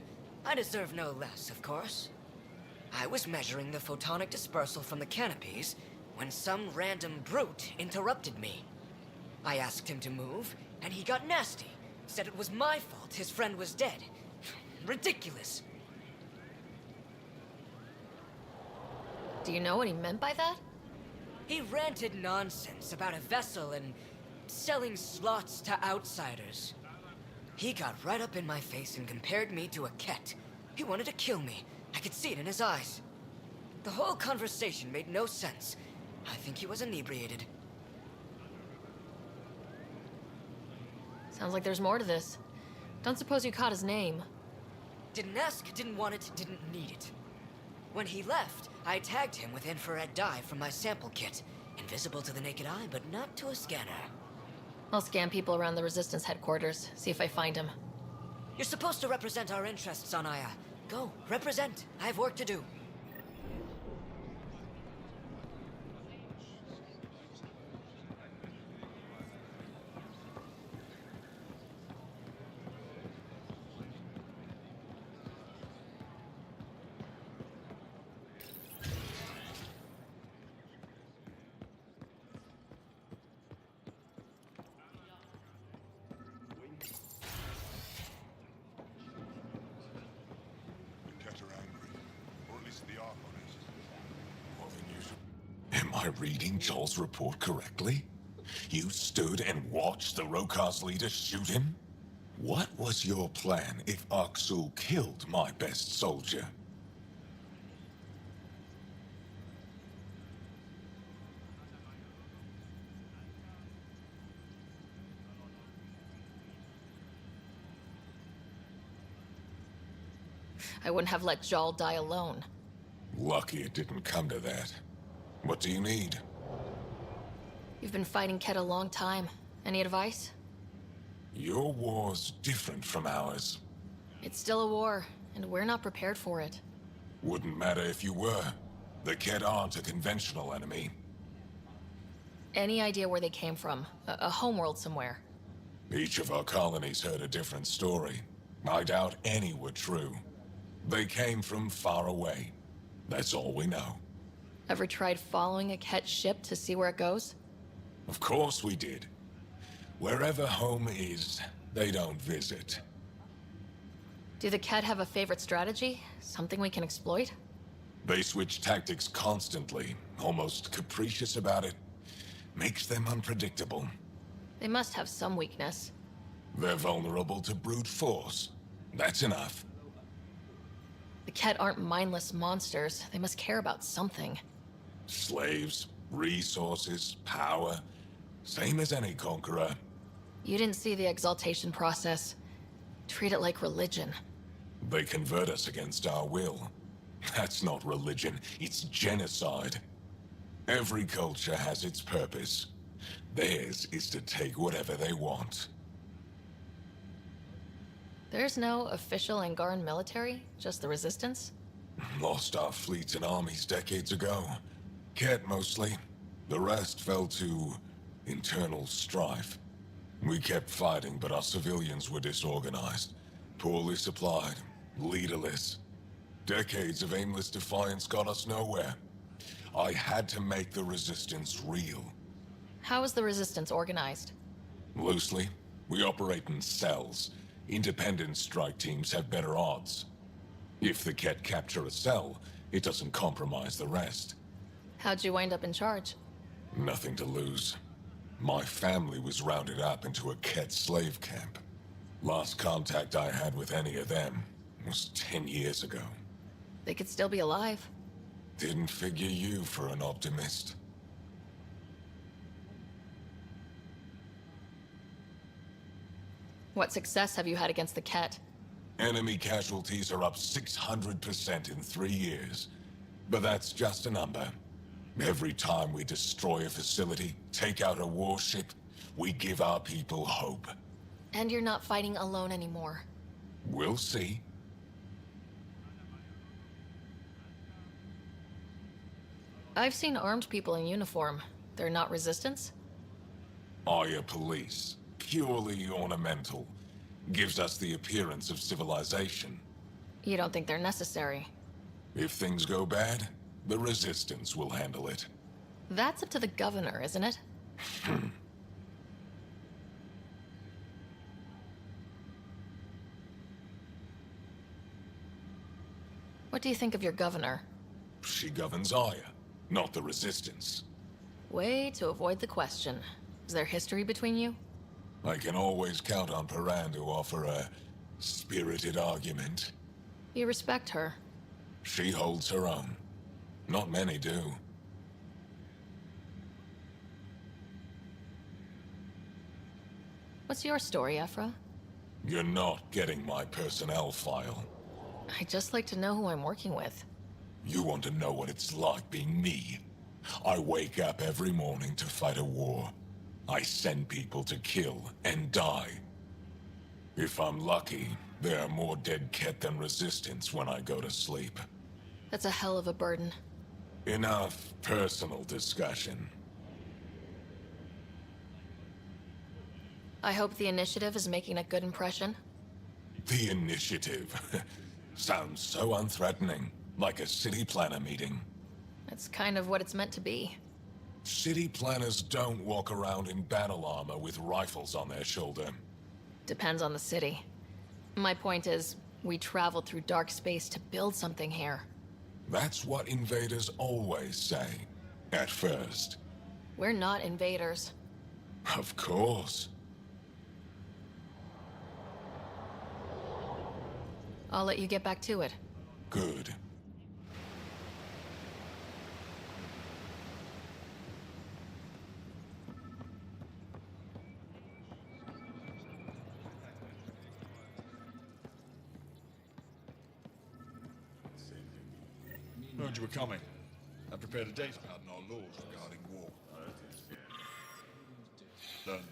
Speaker 7: I deserve no less, of course. I was measuring the photonic dispersal from the canopies when some random brute interrupted me. I asked him to move, and he got nasty. Said it was my fault his friend was dead. Ridiculous.
Speaker 2: Do you know what he meant by that?
Speaker 7: He ranted nonsense about a vessel and selling slots to outsiders. He got right up in my face and compared me to a ket. He wanted to kill me. I could see it in his eyes. The whole conversation made no sense. I think he was inebriated.
Speaker 2: Sounds like there's more to this. Don't suppose you caught his name?
Speaker 7: Didn't ask, didn't want it, didn't need it. When he left, I tagged him with infrared dye from my sample kit. Invisible to the naked eye, but not to a scanner.
Speaker 2: I'll scan people around the Resistance headquarters, see if I find him.
Speaker 7: You're supposed to represent our interests on Aya. Go, represent. I have work to do.
Speaker 22: Am I reading Joel's report correctly? You stood and watched the Rokar's leader shoot him? What was your plan if Aksul killed my best soldier?
Speaker 2: I wouldn't have let Jal die alone.
Speaker 22: Lucky it didn't come to that. What do you need?
Speaker 2: You've been fighting Ket a long time. Any advice?
Speaker 22: Your war's different from ours.
Speaker 2: It's still a war, and we're not prepared for it.
Speaker 22: Wouldn't matter if you were. The Kett aren't a conventional enemy.
Speaker 2: Any idea where they came from? A homeworld somewhere.
Speaker 22: Each of our colonies heard a different story. I doubt any were true. They came from far away. That's all we know.
Speaker 2: Ever tried following a Kett ship to see where it goes?
Speaker 22: Of course we did. Wherever home is, they don't visit.
Speaker 2: Do the Kett have a favorite strategy? Something we can exploit?
Speaker 22: They switch tactics constantly, almost capricious about it. Makes them unpredictable.
Speaker 2: They must have some weakness.
Speaker 22: They're vulnerable to brute force. That's enough.
Speaker 2: The Kett aren't mindless monsters. They must care about something.
Speaker 22: Slaves, resources, power. Same as any conqueror.
Speaker 2: You didn't see the exaltation process. Treat it like religion.
Speaker 22: They convert us against our will. That's not religion, it's genocide. Every culture has its purpose. Theirs is to take whatever they want.
Speaker 2: There's no official Angaran military, just the Resistance?
Speaker 22: Lost our fleets and armies decades ago. Kett mostly. The rest fell to internal strife. We kept fighting, but our civilians were disorganized, poorly supplied, leaderless. Decades of aimless defiance got us nowhere. I had to make the Resistance real.
Speaker 2: How is the Resistance organized?
Speaker 22: Loosely, we operate in cells. Independent strike teams have better odds. If the Kett capture a cell, it doesn't compromise the rest.
Speaker 2: How'd you wind up in charge?
Speaker 22: Nothing to lose. My family was rounded up into a Kett slave camp. Last contact I had with any of them was 10 years ago.
Speaker 2: They could still be alive.
Speaker 22: Didn't figure you for an optimist.
Speaker 2: What success have you had against the Kett?
Speaker 22: Enemy casualties are up 600% in 3 years. But that's just a number. Every time we destroy a facility, take out a warship, we give our people hope.
Speaker 2: And you're not fighting alone anymore.
Speaker 22: We'll see.
Speaker 2: I've seen armed people in uniform. They're not Resistance?
Speaker 22: Aya police. Purely ornamental. Gives us the appearance of civilization.
Speaker 2: You don't think they're necessary?
Speaker 22: If things go bad, the Resistance will handle it.
Speaker 2: That's up to the governor, isn't it? What do you think of your governor?
Speaker 22: She governs Aya, not the Resistance.
Speaker 2: Way to avoid the question. Is there history between you?
Speaker 22: I can always count on Paran to offer a spirited argument.
Speaker 2: You respect her.
Speaker 22: She holds her own. Not many do.
Speaker 2: What's your story, Ephra?
Speaker 22: You're not getting my personnel file.
Speaker 2: I'd just like to know who I'm working with.
Speaker 22: You want to know what it's like being me? I wake up every morning to fight a war. I send people to kill and die. If I'm lucky, there are more dead Kett than Resistance when I go to sleep.
Speaker 2: That's a hell of a burden.
Speaker 22: Enough personal discussion.
Speaker 2: I hope the initiative is making a good impression.
Speaker 22: The initiative. Sounds so unthreatening, like a city planner meeting.
Speaker 2: It's kind of what it's meant to be.
Speaker 22: City planners don't walk around in battle armor with rifles on their shoulder.
Speaker 2: Depends on the city. My point is, we traveled through dark space to build something here.
Speaker 22: That's what invaders always say. At first.
Speaker 2: We're not invaders.
Speaker 22: Of course.
Speaker 2: I'll let you get back to it.
Speaker 22: Good.
Speaker 10: Heard you were coming. I prepared a data pad on our laws regarding war. Learn them.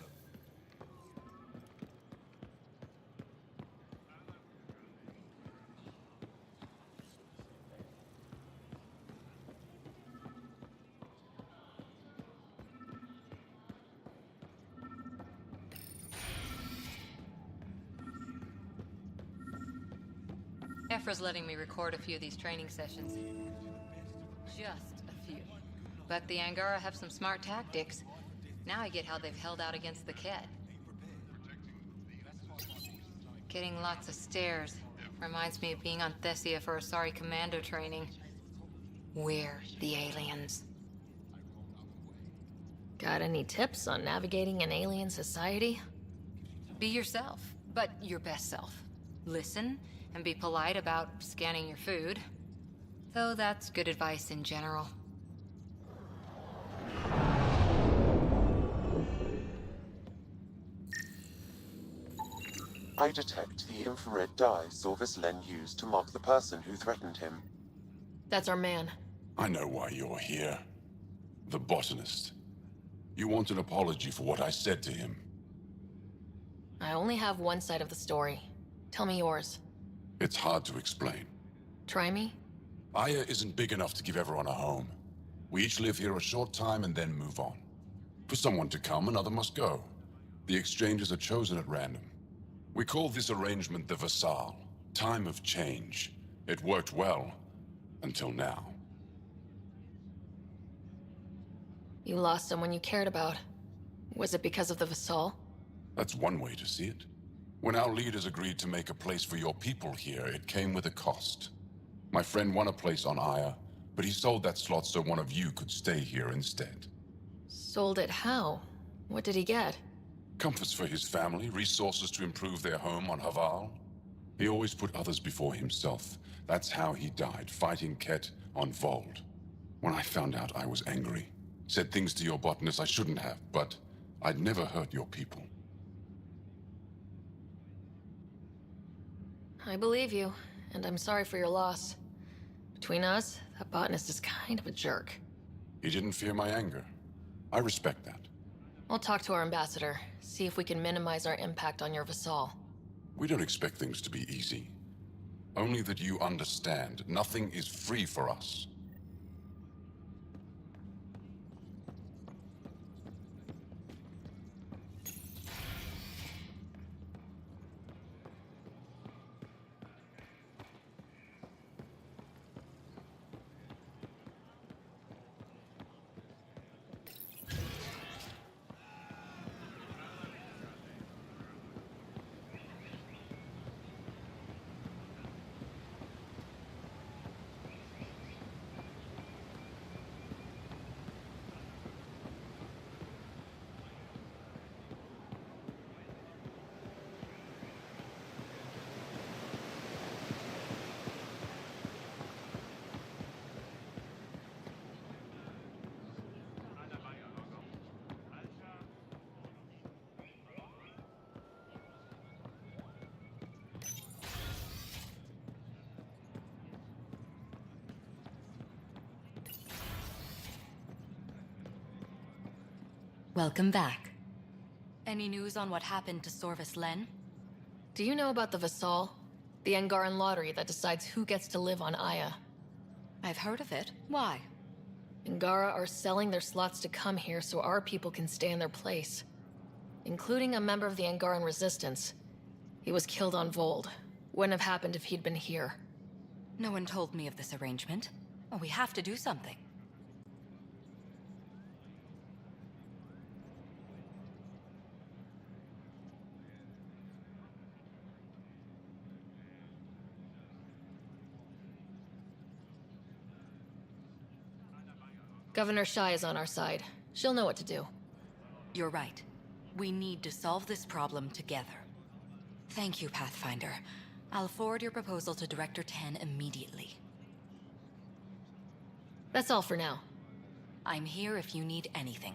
Speaker 3: Kefra's letting me record a few of these training sessions. Just a few. But the Angara have some smart tactics. Now I get how they've held out against the Ket. Getting lots of stares. Reminds me of being on Thessia for Asari commando training. We're the aliens.
Speaker 2: Got any tips on navigating an alien society?
Speaker 3: Be yourself, but your best self. Listen, and be polite about scanning your food. Though that's good advice in general.
Speaker 1: I detect the infrared dye Sorvis Len used to mark the person who threatened him.
Speaker 2: That's our man.
Speaker 22: I know why you're here. The botanist. You want an apology for what I said to him.
Speaker 2: I only have one side of the story. Tell me yours.
Speaker 22: It's hard to explain.
Speaker 2: Try me?
Speaker 22: Aya isn't big enough to give everyone a home. We each live here a short time and then move on. For someone to come, another must go. The exchanges are chosen at random. We call this arrangement the Vassal, time of change. It worked well, until now.
Speaker 2: You lost someone you cared about. Was it because of the Vassal?
Speaker 22: That's one way to see it. When our leaders agreed to make a place for your people here, it came with a cost. My friend won a place on Aya, but he sold that slot so one of you could stay here instead.
Speaker 2: Sold it how? What did he get?
Speaker 22: Comforts for his family, resources to improve their home on Haval. He always put others before himself. That's how he died, fighting Ket on Vold. When I found out, I was angry. Said things to your botanist I shouldn't have, but I'd never hurt your people.
Speaker 2: I believe you, and I'm sorry for your loss. Between us, that botanist is kind of a jerk.
Speaker 22: He didn't fear my anger. I respect that.
Speaker 2: I'll talk to our ambassador, see if we can minimize our impact on your Vassal.
Speaker 22: We don't expect things to be easy. Only that you understand, nothing is free for us.
Speaker 12: Welcome back. Any news on what happened to Sorvis Len?
Speaker 2: Do you know about the Vassal? The Angaran lottery that decides who gets to live on Aya.
Speaker 12: I've heard of it. Why?
Speaker 2: Angara are selling their slots to come here so our people can stay in their place. Including a member of the Angaran resistance. He was killed on Vold. Wouldn't have happened if he'd been here.
Speaker 12: No one told me of this arrangement. Oh, we have to do something.
Speaker 2: Governor Shai is on our side. She'll know what to do.
Speaker 12: You're right. We need to solve this problem together. Thank you, Pathfinder. I'll forward your proposal to Director 10 immediately.
Speaker 2: That's all for now.
Speaker 12: I'm here if you need anything.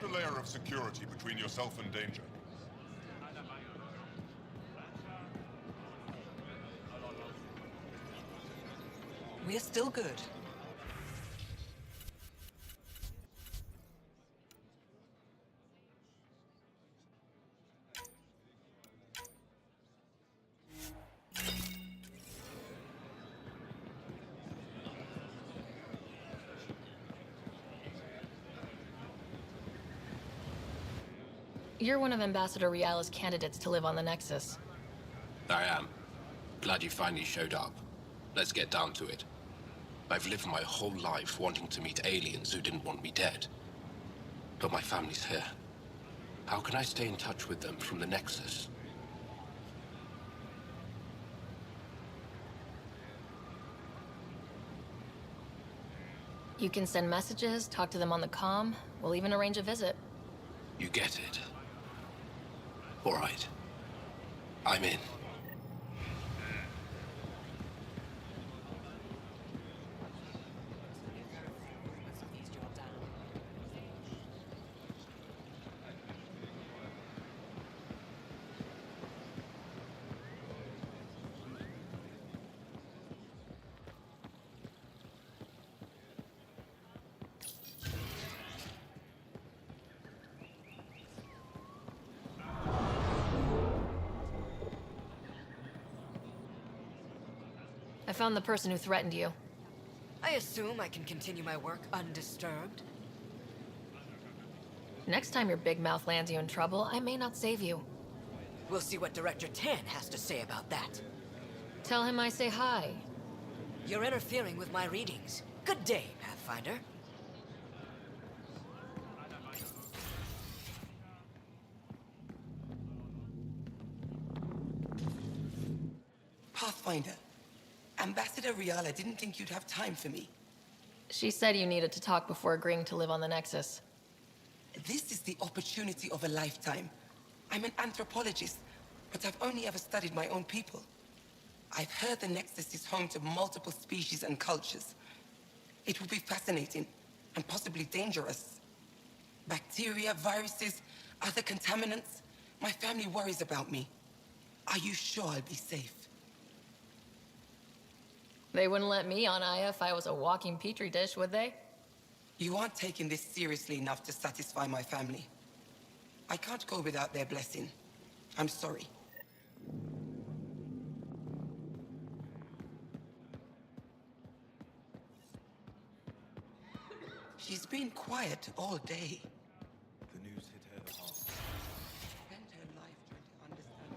Speaker 20: Put a layer of security between yourself and danger.
Speaker 15: We're still good.
Speaker 2: You're one of Ambassador Riala's candidates to live on the Nexus.
Speaker 11: I am. Glad you finally showed up. Let's get down to it. I've lived my whole life wanting to meet aliens who didn't want me dead. But my family's here. How can I stay in touch with them from the Nexus?
Speaker 2: You can send messages, talk to them on the comm. We'll even arrange a visit.
Speaker 11: You get it. All right. I'm in.
Speaker 2: I found the person who threatened you.
Speaker 7: I assume I can continue my work undisturbed.
Speaker 2: Next time your big mouth lands you in trouble, I may not save you.
Speaker 7: We'll see what Director Tan has to say about that.
Speaker 2: Tell him I say hi.
Speaker 7: You're interfering with my readings. Good day, Pathfinder.
Speaker 13: Pathfinder, Ambassador Riala didn't think you'd have time for me.
Speaker 2: She said you needed to talk before agreeing to live on the Nexus.
Speaker 13: This is the opportunity of a lifetime. I'm an anthropologist, but I've only ever studied my own people. I've heard the Nexus is home to multiple species and cultures. It will be fascinating and possibly dangerous. Bacteria, viruses, other contaminants. My family worries about me. Are you sure I'll be safe?
Speaker 2: They wouldn't let me on Aya if I was a walking petri dish, would they?
Speaker 13: You aren't taking this seriously enough to satisfy my family. I can't go without their blessing. I'm sorry. She's been quiet all day.
Speaker 23: The news hit her the hardest.
Speaker 13: Spent her life trying to understand.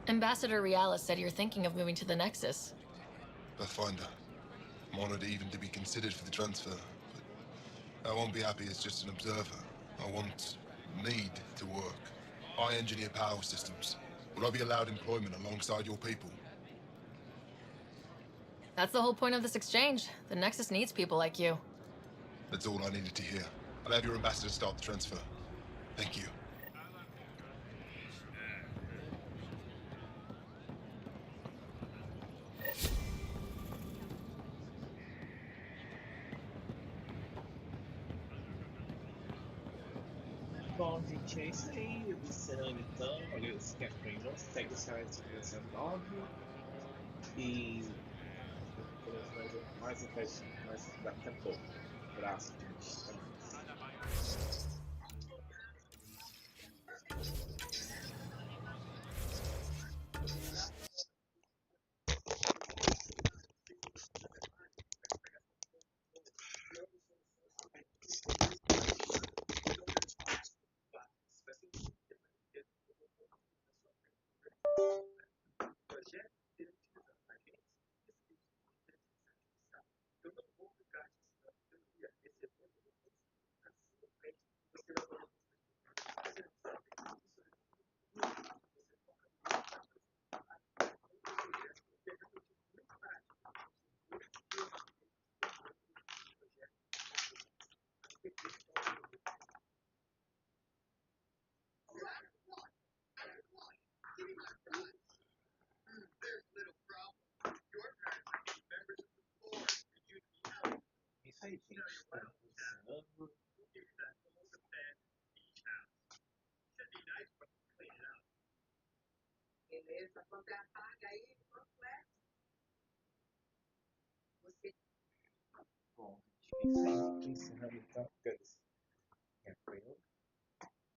Speaker 2: Ambassador Riala said you're thinking of moving to the Nexus.
Speaker 20: Pathfinder. I'm honored even to be considered for the transfer, but I won't be happy as just an observer. Need to work. I engineer power systems. Will I be allowed employment alongside your people?
Speaker 2: That's the whole point of this exchange. The Nexus needs people like you.
Speaker 10: That's all I needed to hear. I'll have your ambassador start the transfer. Thank you.
Speaker 17: Bom, gente, é isso aí. Observando então, olha, esse Catherine não segue essa área de segurança 9 e teremos mais daqui a pouco. Abraço, gente. Até mais. Isso aí, gente. Estamos encerrando.
Speaker 8: Beleza, quando apaga aí, quanto é? Você
Speaker 17: Bom, gente, é isso aí. Encerrando então. Tranquilo.